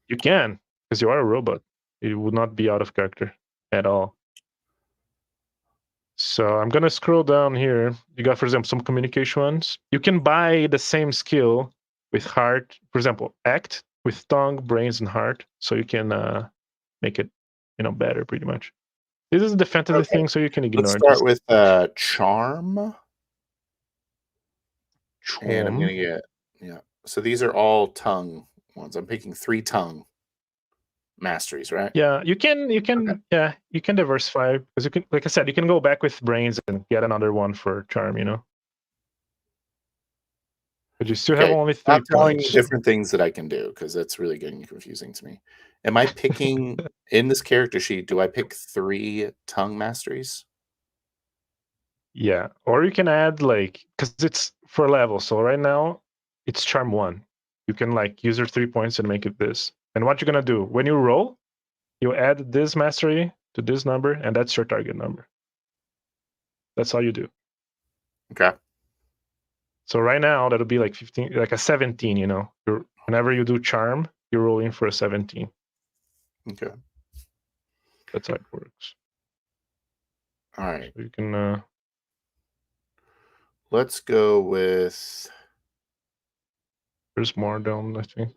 You can, because you are a robot. It would not be out of character at all. So I'm gonna scroll down here. You got, for example, some communication ones. You can buy the same skill with heart. For example, act with tongue, brains, and heart. So you can make it, better pretty much. This is the fantasy thing, so you can ignore it. Let's start with charm. And I'm gonna get So these are all tongue ones. I'm picking 3 tongue. masteries, right? Yeah, you can Okay. you can diversify because you can, like I said, you can go back with brains and get another one for charm, you know. But you still have Okay. only 3 Stop telling me points. different things that I can do because that's really getting confusing to me. Am I picking in this character sheet? Do I pick 3 tongue masteries? Yeah, or you can add like because it's for level. So right now it's charm 1. You can like use your 3 points and make it this. And what you're gonna do when you roll, you add this mastery to this number, and that's your target number. That's all you do. Okay. So right now that'll be like 15, like a 17. You know, whenever you do charm, you're rolling for a 17. Okay. That's how it works. All right. So you can. Let's go with. There's more down, I think.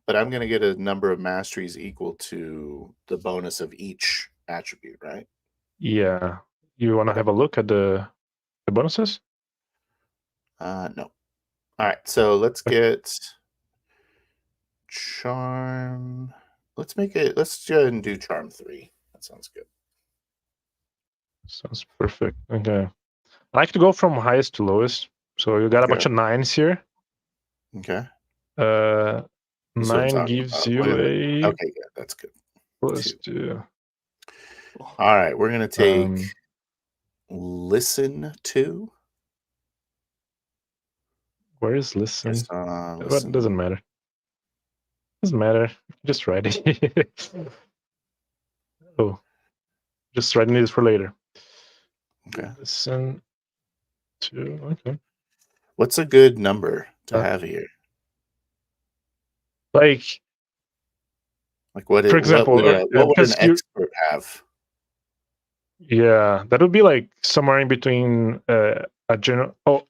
But I'm going to get a number of masteries equal to the bonus of each attribute, right? Yeah. You want to have a look at the bonuses? No. All right. So let's get charm. Let's make it. Let's go ahead and do charm 3. That sounds good. Sounds perfect. Okay. I like to go from highest to lowest. So you got a bunch of 9s here. Okay. Uh, That's what I'm 9 talking gives about. you Look at that. a Okay, good. That's good. +2. All right, we're gonna take listen to. Where is listen? Yes, What listen. doesn't matter. Doesn't matter. Just write it. Oh, just writing this for later. Okay. Listen to. Okay. What's a good number to have here? Like what? For example, what would an because expert have? Yeah, that would be like somewhere in between a general. Oh,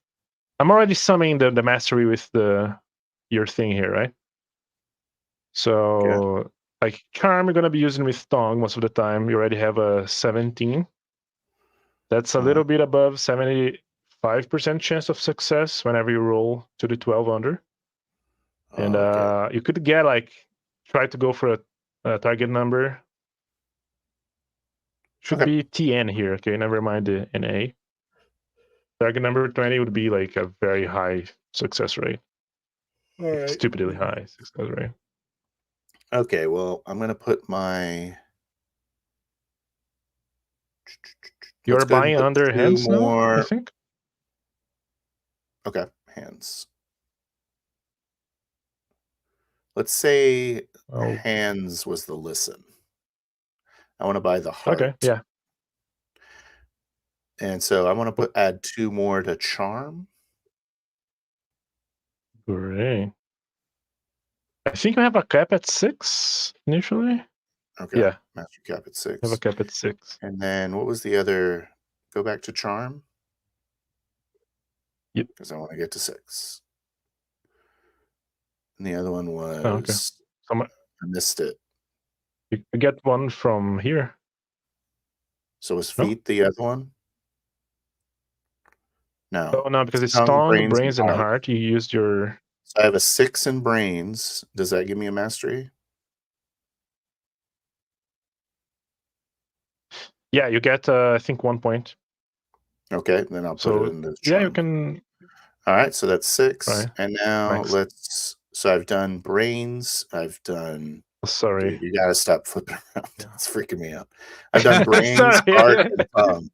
I'm already summing the mastery with your thing here, right? So like charm, you're gonna be using with tongue most of the time. You already have a 17. That's a little bit above 75% chance of success whenever you roll to the 12 under. And you could get like try to go for a target number. Should be TN here, okay? Never mind the NA. Target number 20 would be like a very high success rate. All right. Stupidly high success rate. Okay, well, I'm gonna put my. You're buying under hands now, I think. Okay, hands. Let's say hands was the listen. I want to buy the heart. Okay, yeah. And so I want to add 2 more to charm. Great. I think we have a cap at 6 initially. Okay. Yeah. Master cap at 6. Have a cap at 6. And then what was the other? Go back to charm. Yep. Because I want to get to 6. And the other one was. Oh, okay. I missed it. You get one from here. So was feet the other one? No. Oh, no, because it's tongue, brains, and heart. You used your. So I have a 6 in brains. Does that give me a mastery? Yeah, you get I think 1 point. Okay, then I'll put it in the charm. Yeah, you can. All right, so that's 6. Right. And now let's. So I've done brains. I've done. Sorry. Dude, you gotta stop flipping around. It's freaking me out. I've done brains, heart, and tongue.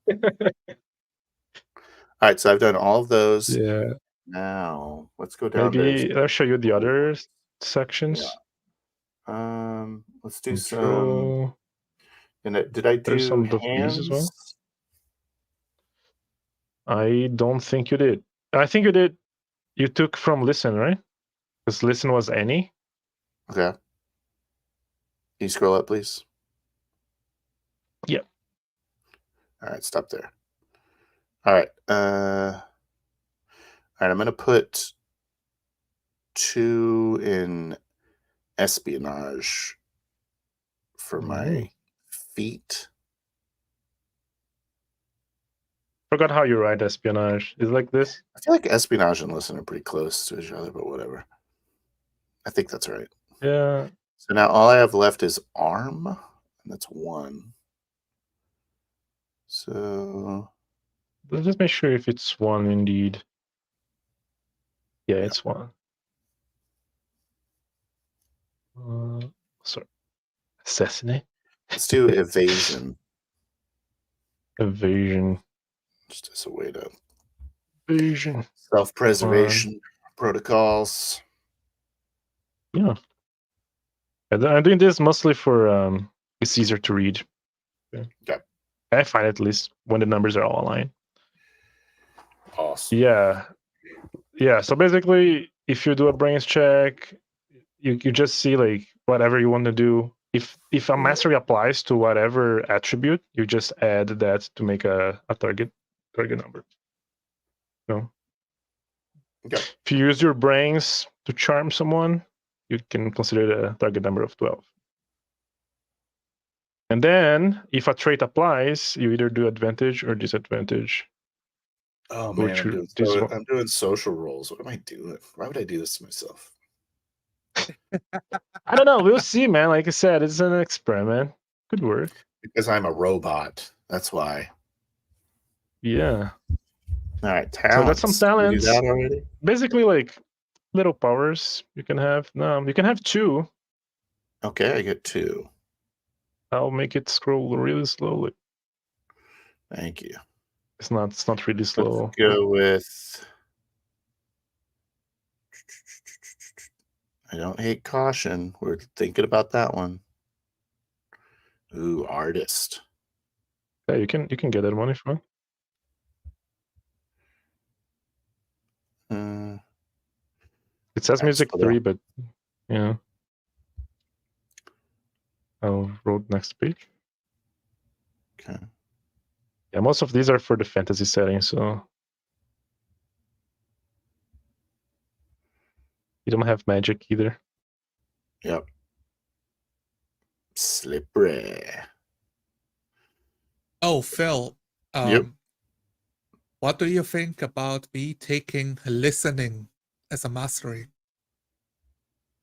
All right, so I've done all of those. Yeah. Now let's go down. Maybe I'll show you the other sections. Yeah. Let's do some. And did I do some hands as well? I don't think you did. I think you did. You took from listen, right? Because listen was any. Okay. Can you scroll up, please? Yep. All right, stop there. All right. All right, I'm going to put 2 in espionage for my feet. Forgot how you write espionage. Is it like this? I feel like espionage and listen are pretty close to each other, but whatever. I think that's right. Yeah. So now all I have left is arm, and that's 1. So Let's just make sure if it's 1 indeed. Yeah, Yeah. it's 1. Sorry. Assassinate? let's do evasion, Evasion. just as a way to Evasion. self-preservation protocols. Yeah. I'm doing this mostly for it's easier to read. Okay. I find at least when the numbers are all aligned. Awesome. Yeah. Yeah. So basically, if you do a brains check, you just see like whatever you want to do. If a mastery applies to whatever attribute, you just add that to make a target number. So Okay. if you use your brains to charm someone, you can consider the target number of 12. And then if a trait applies, you either do advantage or disadvantage. Oh man, Which I'm doing social roles. What am I doing? Why would I do this to myself? I don't know. We'll see, man. Like I said, it's an experiment. Could work. Because I'm a robot. That's why. Yeah. All right, So talents. that's some Did we do talents. that already? Basically, like little powers you can have. No, you can have 2. Okay, I get 2. I'll make it scroll really slowly. Thank you. It's not really slow. Let's go with. I don't hate caution. We're thinking about that one. Ooh, artist. Yeah, you can get that one if you want. It says music 3, but yeah. I'll roll next page. Okay. Yeah, most of these are for the fantasy setting, so you don't have magic either. Yep. Slippery. Oh, Phil. Yep. What do you think about me taking listening as a mastery?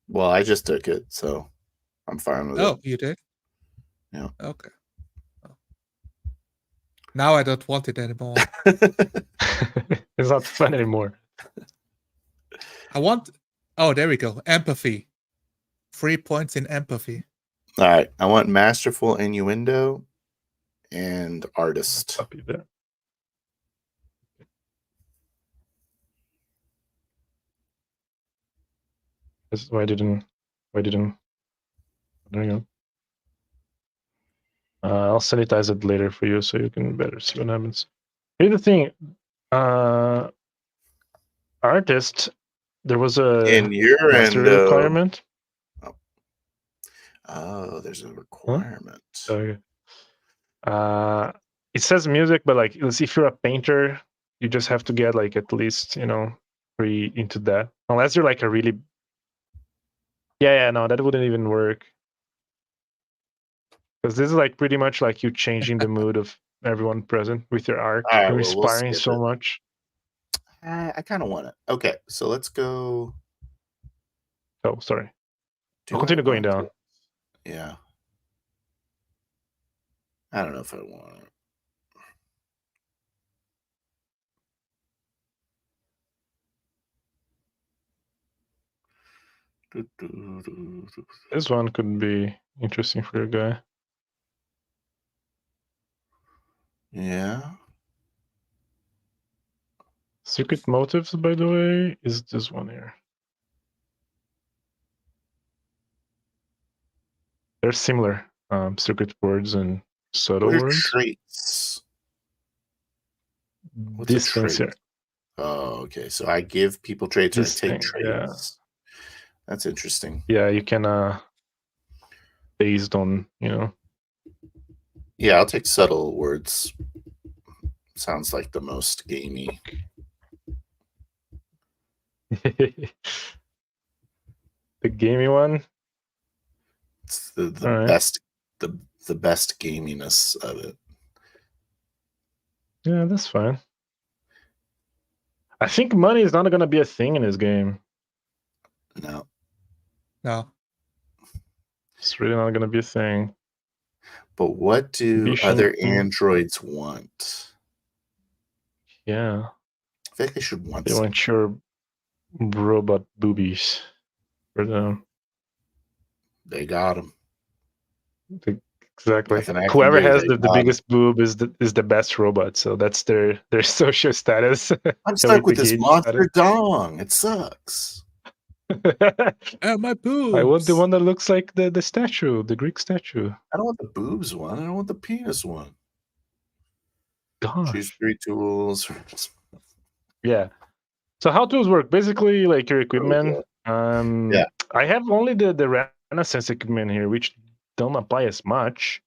Well, I just took it, so I'm fine with it. Oh, you did? Yeah. Okay. Oh. Now I don't want it anymore. It's not fun anymore. I want. Oh, there we go. Empathy. 3 points in empathy. All right. I want masterful innuendo and artist. Copy there. Why didn't? There you go. I'll sanitize it later for you so you can better see what happens. Here's the thing. Artist, there was a In your mastery requirement. Oh, there's a requirement. Okay. It says music, but like, let's see, if you're a painter, you just have to get like at least 3 into that, unless you're like a really. Yeah, no, that wouldn't even work. Because this is like pretty much like you changing the mood of everyone present with your art. All right, You're well, we'll inspiring skip so it. much. I kind of want it. Okay, so let's go. Oh, sorry. Do I'll I continue going want down. it? Yeah. I don't know if I want it. This one could be interesting for your guy. Yeah. Secret motives, by the way, is this one here. They're similar. Secret words and subtle What are words. traits? What's These a things trait? here. Oh, okay. So I give people traits or I This take thing, traits. yeah. That's interesting. Yeah, you can based on, Yeah, I'll take subtle words. Sounds like the most gamey. the gamey one. It's the All best the best gaminess of it. Yeah, that's fine. I think money is not going to be a thing in this game. No. No. It's really not gonna be a thing. But what do Vision- other androids want? Yeah, I think they should want they some. want your robot boobies for them. They got them. Exactly. Nothing I can Whoever do, has they the got 'em. biggest boob is the best robot. So that's their social status. I'm stuck with this Elite monster dong. It sucks. My boobs. I want the one that looks like the statue, the Greek statue. I don't want the boobs one. I don't want the penis one. Gosh. Choose 3 tools. Yeah. So how tools work? Basically, like your equipment. Yeah. I have only the Renaissance equipment here, which don't apply as much.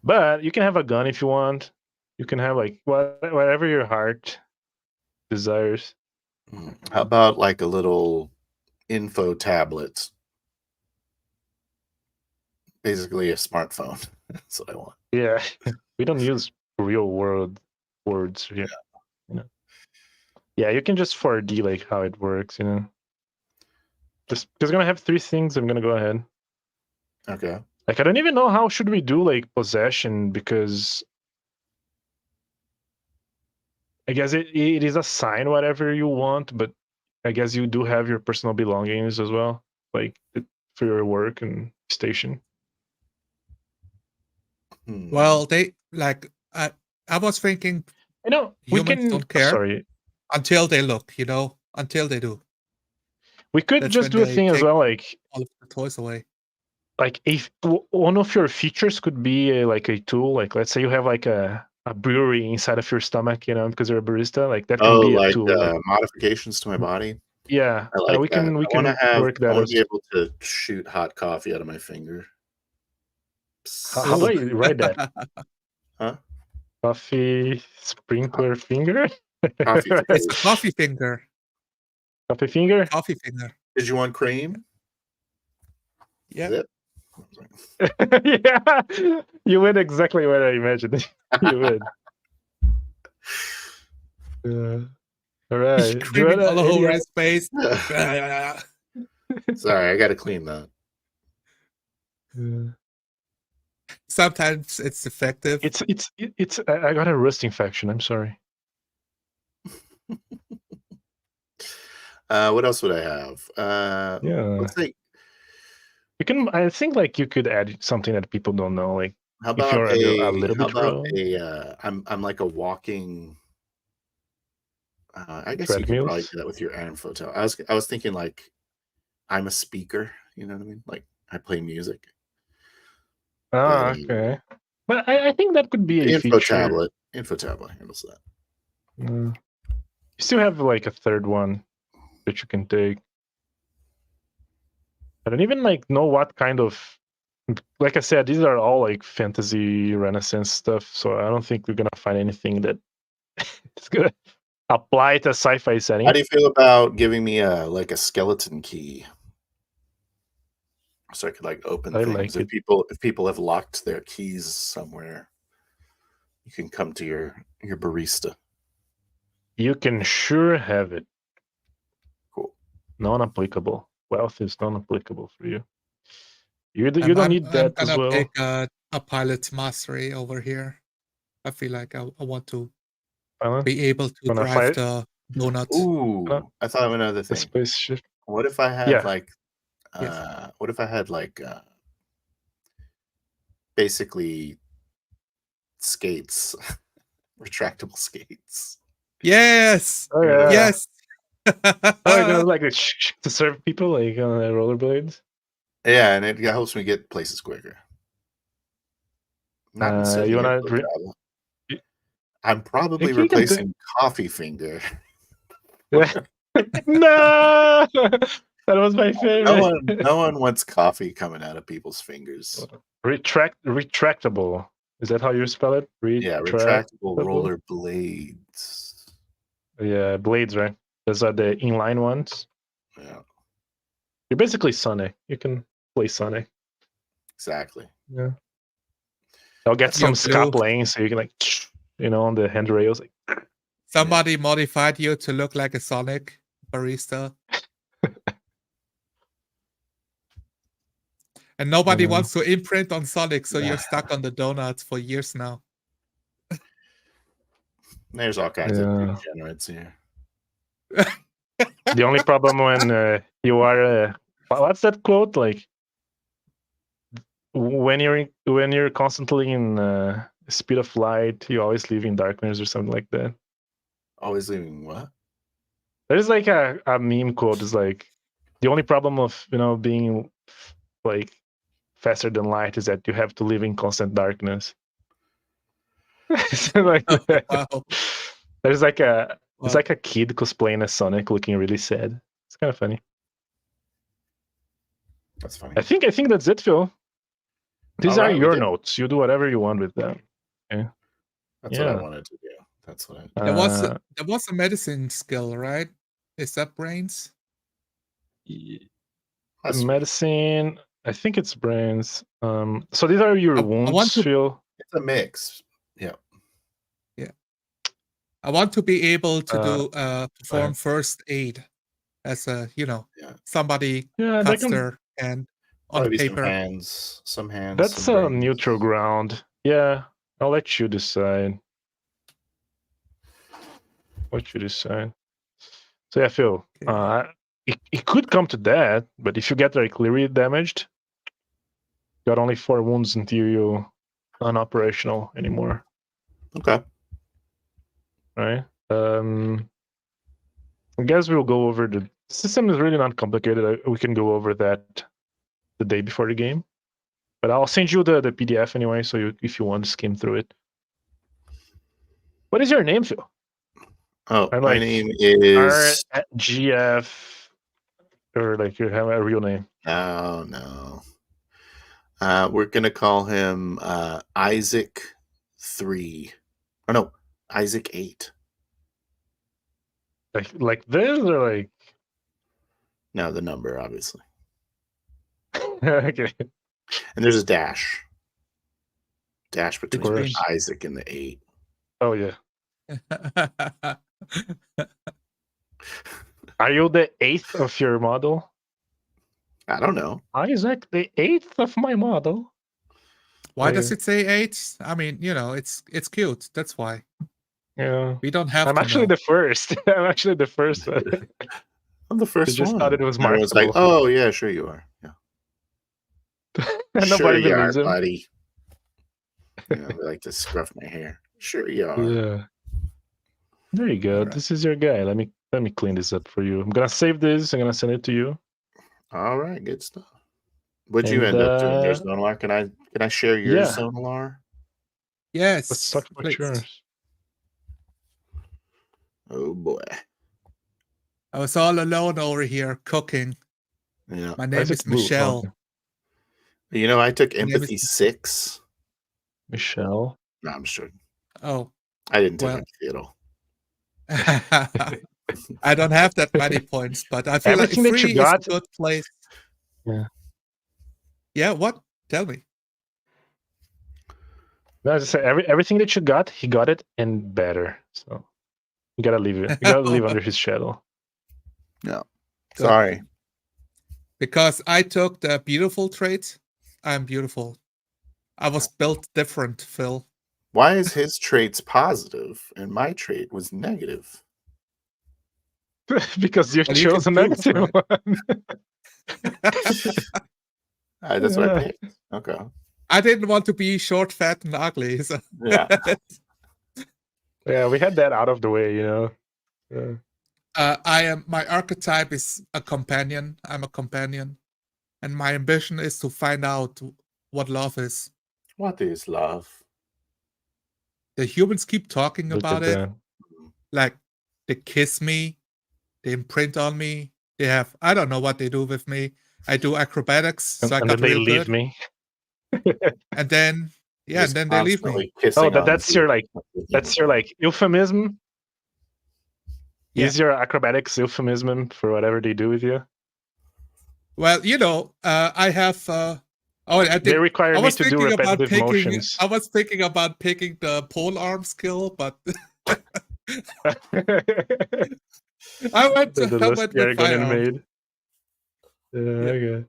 But you can have a gun if you want. You can have like whatever your heart desires. How about like a little info tablet? Basically a smartphone. That's what I want. Yeah. We don't use real world words here. You know. Yeah, you can just 4D like how it works, you know. Just because I'm gonna have 3 things, I'm gonna go ahead. Okay. Like I don't even know how should we do like possession, because I guess it is assign whatever you want, but I guess you do have your personal belongings as well, like for your work and station. Well, they like I was thinking I know we Humans can. don't care. Sorry, until they look, until they do we could That's just when do a they thing as take- well, like all of the toys away. if one of your features could be like a tool, like let's say you have like a brewery inside of your stomach, you know, because you're a barista, like that can be a like tool. Like, modifications to my body. yeah, I like we that. can I wanna work that I want as. to be able to shoot hot coffee out of my finger. How about you write that? Huh? Coffee sprinkler finger? Coffee It's finger. a coffee finger. Coffee finger? Coffee finger. Did you want cream? Yeah. Zip. Yeah, you went exactly what I imagined. You would. All right. Screaming all Any over other- his face. Sorry, I got to clean that. Sometimes it's effective. It's. I got a rust infection. I'm sorry. What else would I have? Yeah. Let's think. You can. I think like you could add something that people don't know. Like How if about you're a little how bit about rogue. I'm like a walking. I guess you could probably Treadmills? do that with your info tab. I was thinking like I'm a speaker. You know what I mean? Like I play music. Ah, okay. But I think that could be a Info feature. tablet. Info tablet handles that. You still have like a third one that you can take. I don't even like know what kind of. Like I said, these are all like fantasy Renaissance stuff, so I don't think we're gonna find anything that is gonna apply to sci-fi setting. How do you feel about giving me a skeleton key, so I could like open I things? like If people have locked their keys somewhere, you can come to your barista. You can sure have it. Cool. Non-applicable. Wealth is non-applicable for you. You don't need that I'm as gonna well. pick a pilot's mastery over here. I feel like I want to Alan, be able to Wanna drive fight? the donut. Ooh, I thought of another the thing. spaceship. What if I had Yeah. like, Yes. what if I had like, basically skates, retractable skates? Yes. Oh yeah. Yes. Oh, you're gonna like to serve people like on rollerblades. Yeah, and it helps me get places quicker. Not necessarily. you wanna info re- tablet. y- I'm probably If you can do- replacing Coffee Finger. No, that was my favorite. No one wants coffee coming out of people's fingers. Retractable. Is that how you spell it? Yeah, retractable roller blades. Yeah, blades, right? Those are the inline ones. Yeah, You're basically Sonic. You can play Sonic. exactly. Yeah. I'll get You're some ska blue. playing, so you can like, on the handrails. Like, Somebody modified you to look like a Sonic barista. And nobody know. wants to imprint on Sonic, so you're stuck on the donuts for years now. There's all kinds Yeah. of degenerates here. The only problem when you are what's that quote like? When you're constantly in speed of light, you always live in darkness or something like that. Always leaving what? There's like a meme quote. It's like the only problem of being like faster than light is that you have to live in constant darkness. So, like Wow. there's like a it's Wow. like a kid cosplaying as Sonic, looking really sad. It's kind of funny. That's funny. I think that's it, Phil. These All are right, we your did. notes. You do whatever you want with them. That's what Yeah. I wanted to do. That's what I. There was a medicine skill, right? Is that brains? That's Medicine. I think it's brains. So these are your I wounds, want to- Phil. It's a mix. Yeah. I want to be able to do perform ahead. first aid as a Yeah. somebody Yeah, that cuts can, their hand on Probably paper. some hands. that's some a brains. neutral ground. Yeah, I'll let you decide. What you decide. So yeah, Phil. Okay. It could come to that, but if you get like really damaged, you got only 4 wounds until you unoperational anymore. Okay. Right? I guess we'll go over the system is really not complicated. We can go over that the day before the game. But I'll send you the PDF anyway, so if you want to skim through it. What is your name, Phil? Oh, I'm my like, name is. RGF, or like you have a real name. Oh no. We're gonna call him Isaac 3. Oh no, Isaac 8. Like this or like No, the number obviously. okay. And there's a dash. Dash between Between. Isaac and the 8. Oh yeah. Are you the 8th of your model? I don't know. Isaac, the 8th of my model. Why does Yeah. it say 8? I mean, it's cute. That's why. Yeah. We don't have I'm to actually know. the first. I'm actually the first one. I'm the first just one. thought it was Everyone's like, marketable. oh yeah, sure you are. Yeah. And Sure nobody you are, believes him. buddy. They like to scruff my hair. Sure you are. Yeah. There you go. Alright. This is your guy. Let me clean this up for you. I'm gonna save this. I'm gonna send it to you. All right, good stuff. What'd you And, end up doing there, Zonalar? Can I share your yeah. Zonalar? Yes. Let's talk about please. yours. Oh boy. I was all alone over here cooking. Yeah. My name Isaac is Blue, Michelle. okay. You know, I took My name empathy is- 6. Michelle. No, I'm sure. Oh. I didn't take Well. empathy at all. I don't have that many points, but I feel Everything like that you 3 got- is a good place. Yeah. Yeah, what? Tell me. No, I just say everything that you got, he got it and better. So you gotta leave it. You gotta live under his shadow. No. Good. Sorry. Because I took the beautiful trait. I'm beautiful. I was built different, Phil. Why is his traits positive and my trait was negative? Because you Well, you chose a can choose, negative right? one. That's what I Yeah. picked. Okay. I didn't want to be short, fat, and ugly. So. Yeah. Yeah, we had that out of the way, you know. Yeah. My archetype is a companion. I'm a companion. And my ambition is to find out what love is. What is love? The humans keep talking Look about at it. that. Like, they kiss me. They imprint on me. They have, I don't know what they do with me. I do acrobatics, so I And got then they real leave good. me. And then, yeah, Just and then they leave me. constantly kissing Oh, on that's you. your like euphemism. Yeah. Is your acrobatics euphemism for whatever they do with you? Well, I have. I They did. require I me was to do thinking about repetitive picking. motions. I was thinking about picking the pole arm skill, but I went the with Lusky Argonian firearms. maid. Yeah, okay.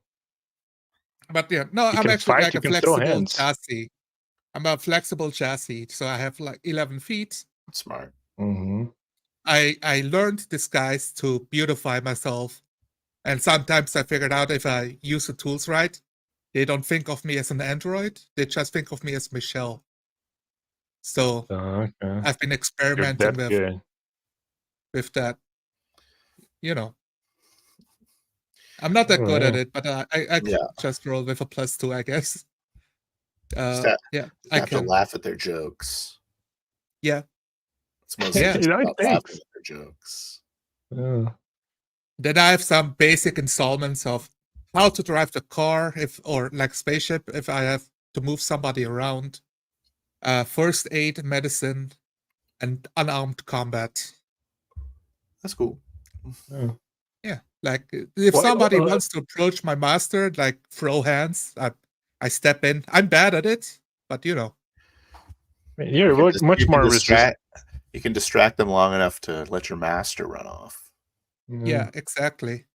But yeah, no, You I'm can actually fight, like you a can throw flexible hands. chassis. I'm a flexible chassis, so I have like 11 feet. Smart. Hmm. I learned disguise to beautify myself, and sometimes I figured out if I use the tools right, they don't think of me as an android. They just think of me as Michelle. So Okay. I've been You're experimenting that good. with that. You know, I'm not that good at Alright. it, but I can Yeah. just roll with a +2, I guess. Just have, Yeah, just I have to can. laugh at their jokes. Yeah, It's mostly Yeah. just Nice about laughing takes. at their jokes. Yeah. then I have some basic installments of how to drive the car, or like spaceship, if I have to move somebody around. First aid, medicine, and unarmed combat. That's cool. Yeah. Yeah, like if What- somebody wants to approach my master, like throw hands, I step in. I'm bad at it, but you know. You're You can much more resistant. You can distract them long enough to let your master run off, Yeah, exactly.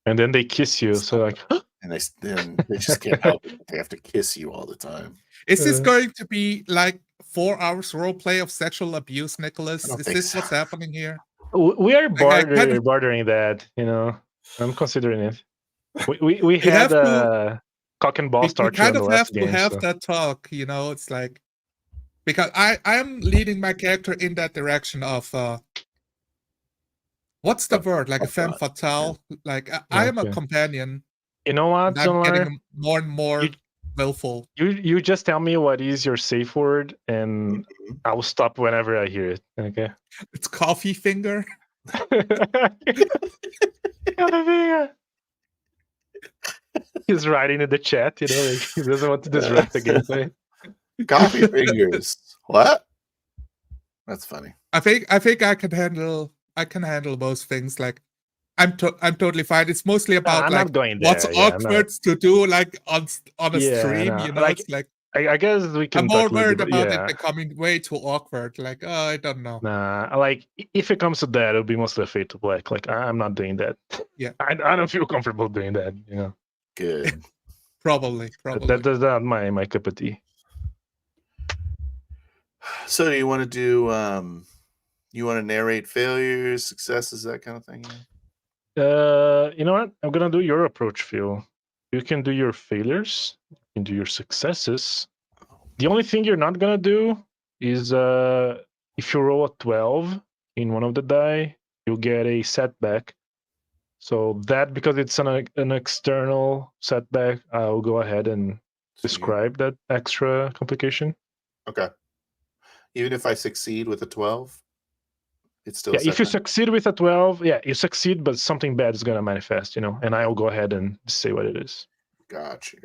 And then they kiss you, so like, and then they just can't help it. They have to kiss you all the time. Is this Uh, going to be like 4 hours role play of sexual abuse, Nicholas? I don't Is think this so. what's happening here? we are Like I kind of bordering that, you know. I'm considering it. We we had have to cock and ball we start kind on the of have last to game, have so that talk, you know. It's like because I am leading my character in that direction of what's the word, like a femme fatale. Like I am a okay. companion, You know what, and I'm Zonlar? getting more and more You- willful. You just tell me what is your safe word, and Mhm. I will stop whenever I hear it. Okay. It's coffee finger. He's writing in the chat, you know, like he doesn't want to disrupt the gameplay. Coffee fingers. What? That's funny. I think I can handle most things. Like I'm totally fine. It's mostly No, about I'm like not going what's there. Yeah, I'm not. awkward to do like on a Yeah, stream, no. you know. Like It's like I guess we I'm can more talk a little worried bit. about it Yeah, becoming way too awkward. Like, oh, I don't know. nah. Like if it comes to that, it'll be mostly a fade to black. Like I'm not doing that. Yeah. I don't feel comfortable doing that. You know, Good. Probably. that's not my cup of tea. So do you want to do you want to narrate failures, successes, that kind of thing? Yeah? You know what? I'm gonna do your approach, Phil. You can do your failures. You can do your successes. The only thing you're not gonna do is if you roll a 12 in one of the die, you'll get a setback. So that, because it's an external setback, I'll go ahead and describe that extra complication. Okay. Even if I succeed with a 12, it's still Yeah, if you setback? succeed with a 12, yeah, you succeed, but something bad is gonna manifest, you know, and I'll go ahead and say what it is. Gotcha.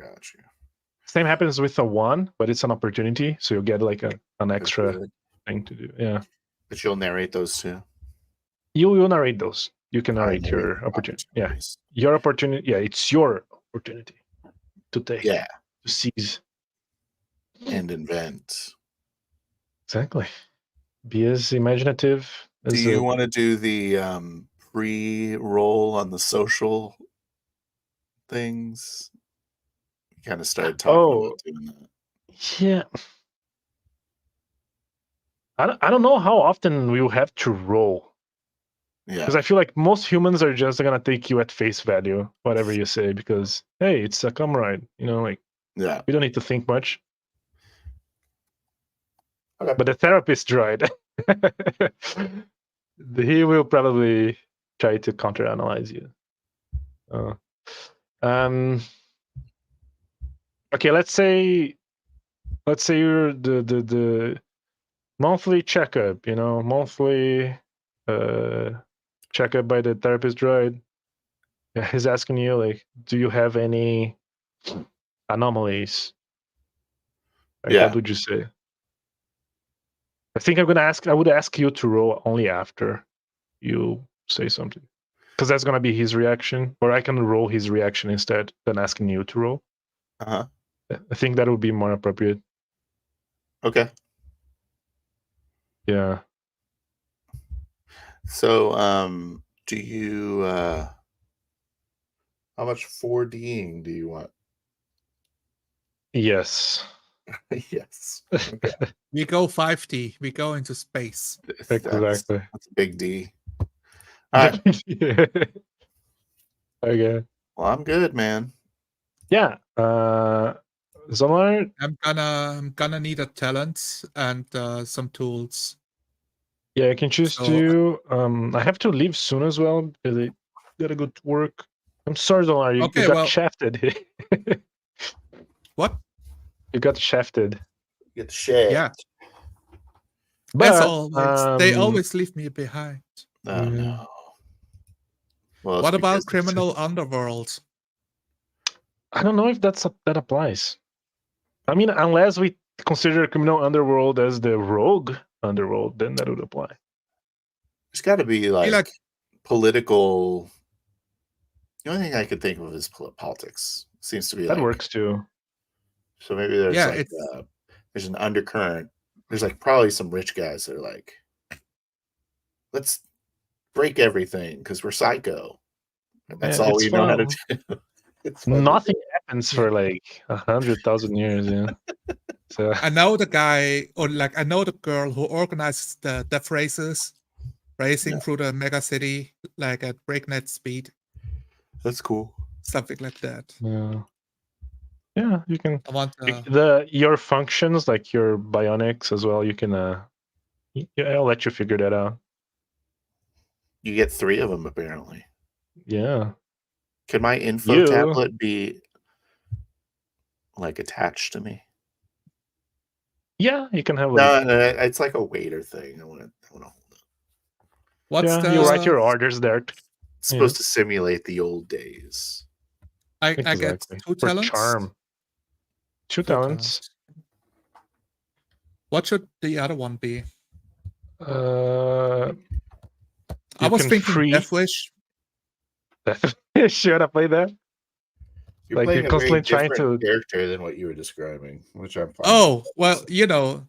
Same happens with a 1, but it's an opportunity, so you'll get like an That's extra good. thing to do. Yeah. But you'll narrate those too. You'll narrate those. You can I narrate your narrate opportunity. Yeah. opportunities. Your opportunity. Yeah, it's your opportunity to take. Yeah. To seize. And invent. Exactly. Be as imaginative as Do you want to do the pre-roll on the social things? We kind of started talking about doing that. Yeah. I don't know how often we'll have to roll. Yeah. Because I feel like most humans are just gonna take you at face value, whatever you say, because hey, it's a comrade, you know, like Yeah. we don't need to think much. Okay. But the therapist droid, he will probably try to counter-analyze you. Okay, let's say you're the monthly checkup, you know, monthly checkup by the therapist droid. Yeah, he's asking you like, do you have any anomalies? Like, Yeah. what would you say? I think I would ask you to roll only after you say something, because that's gonna be his reaction, or I can roll his reaction instead than asking you to roll. Uh-huh. I think that would be more appropriate. Okay. Yeah. So, do you how much 4D'ing do you want? Yes. Yes. Okay. We go 5D. We go into space. Exactly. That's a big D. All right. Okay. Well, I'm good, man. Yeah. Zomar, I'm gonna need a talent and some tools. yeah, I can choose So, to. I have to leave soon as well because I gotta go to work. I'm sorry, Zomar, you Okay, got well- shafted. What? You got shafted. Get the shit. Yeah. But As always, they um, always leave me behind. Oh no. Well, it's What because about it's- Criminal Underworld? I don't know if that applies. I mean, unless we consider Criminal Underworld as the rogue underworld, then that would apply. There's got to be like, like- political. The only thing I could think of is politics. Seems to be That like, works too. So maybe there's Yeah, like it's- there's an undercurrent. There's like probably some rich guys that are like, let's break everything because we're psycho. And that's Yeah, all it's we know how to fun. do. It's fun to Nothing do. happens for like 100,000 years. Yeah. So I know the guy, or like I know the girl who organizes the death races, racing Yeah. through the mega city like at breakneck speed, That's cool. something like that. yeah, you can I want your functions like your bionics as well. You can I'll let you figure that out. You get 3 of them apparently. Yeah. Can my info You- tablet be like attached to me? Yeah, you can have like No, it's like a waiter thing. I want to hold it. what's yeah, the you write your orders there. It's supposed to simulate the old days. I get Exactly. 2 For talents. charm. 2 talents. What should the other one be? Uh I you was can thinking free- Death Wish. Should I play that? You're Like, playing you're a very constantly trying different to- character than what you were describing, which I'm fine. Oh, with. well, you know,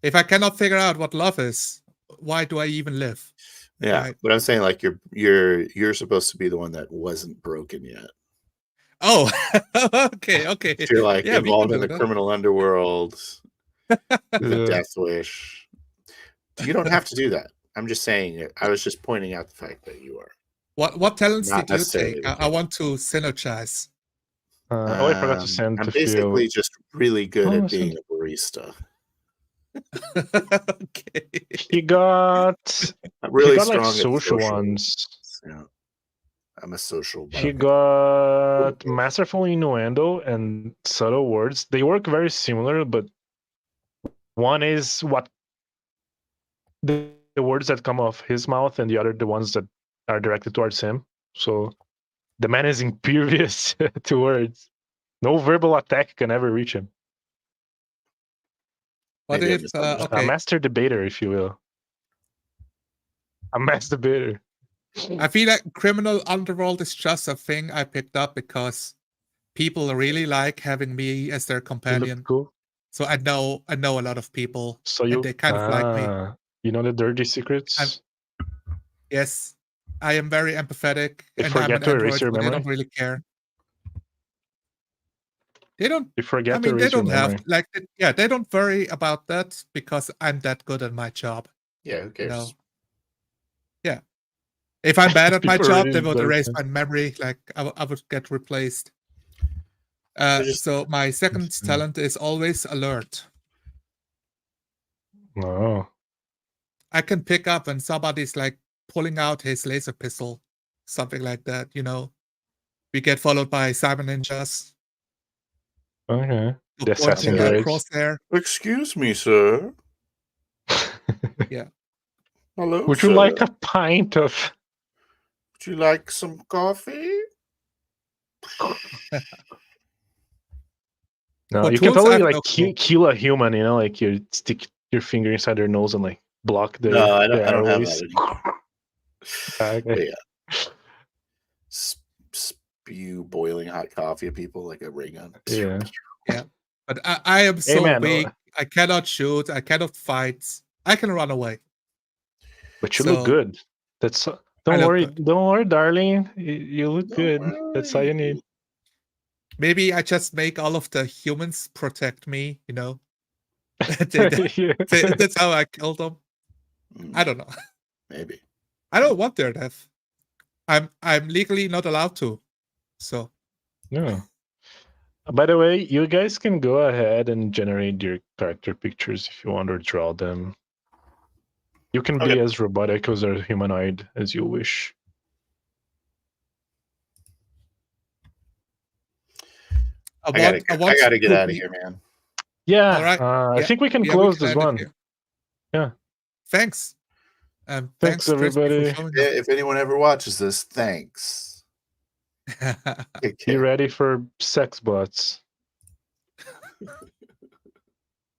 if I cannot figure out what love is, why do I even live? Yeah, right. but I'm saying like you're supposed to be the one that wasn't broken yet. Oh, okay. If you're like Yeah, we involved can in do the that. criminal underworld, the Yeah. death wish. You don't have to do that. I'm just saying it. I was just pointing out the fact that you are. What talents Not did you necessarily take? the I want to synergize. I forgot to send I'm to basically Phil. just really good Oh, at being send- a barista. Okay. He got I'm really he got strong like at social social. ones. Yeah. I'm a social. He butterfly. got masterful innuendo and subtle words. They work very similar, but one is what the words that come off his mouth, and the other the ones that are directed towards him. So the man is impervious to words. No verbal attack can ever reach him. What Maybe I if misunderstood. A okay? master debater, if you will. A master debater. I feel like criminal underworld is just a thing I picked up because people really like having me as their You look companion. cool. So I know a lot of people. So and you they kind of like me. You know the dirty secrets. Yes, I am very empathetic, You and I'm forget an to erase android, so your they memory? don't really care. They don't. You forget I to mean, they erase your don't have memory. like, yeah, they don't worry about that because I'm that good at my job. Yeah, who You cares? know. Yeah. If I'm bad at my People job, really they would don't erase care. my memory. Like I would get replaced. just- So my second Interesting. talent is always alert. No. I can pick up when somebody's like pulling out his laser pistol, something like that. You know, we get followed by cyber ninjas. Okay. who The point assassin their grades. crosshair. Excuse me, sir. Yeah. Hello, Would you sir. like a pint of? Would you like some coffee? No, What you can tools? I totally have like no clue. kill a human. You know, like you stick your finger inside their nose and like block their. No, I don't- their I don't have airways. that Okay. Yeah. Spew boiling hot coffee at people like a ray gun. Yeah. But I am so man, weak. I cannot shoot. I cannot fight. I can run away. But you So- look good. That's I don't look worry, good. don't worry, darling. You look Don't good. That's all you need. Maybe I just make all of the humans protect me, you know? Yeah. That's how I killed them. I don't know. Maybe. I don't want their death. I'm legally not allowed to. So Yeah. By the way, you guys can go ahead and generate your character pictures if you want to draw them. You can be Okay. as robotic or as humanoid as you wish. I gotta get out of here, man. Yeah, All right. I Yeah. think we can Yeah, close can this end it one. here. Yeah. Thanks. Thanks, Tracy, everybody. for showing If anyone ever watches this, thanks. up. Take Be care. ready for sex bots.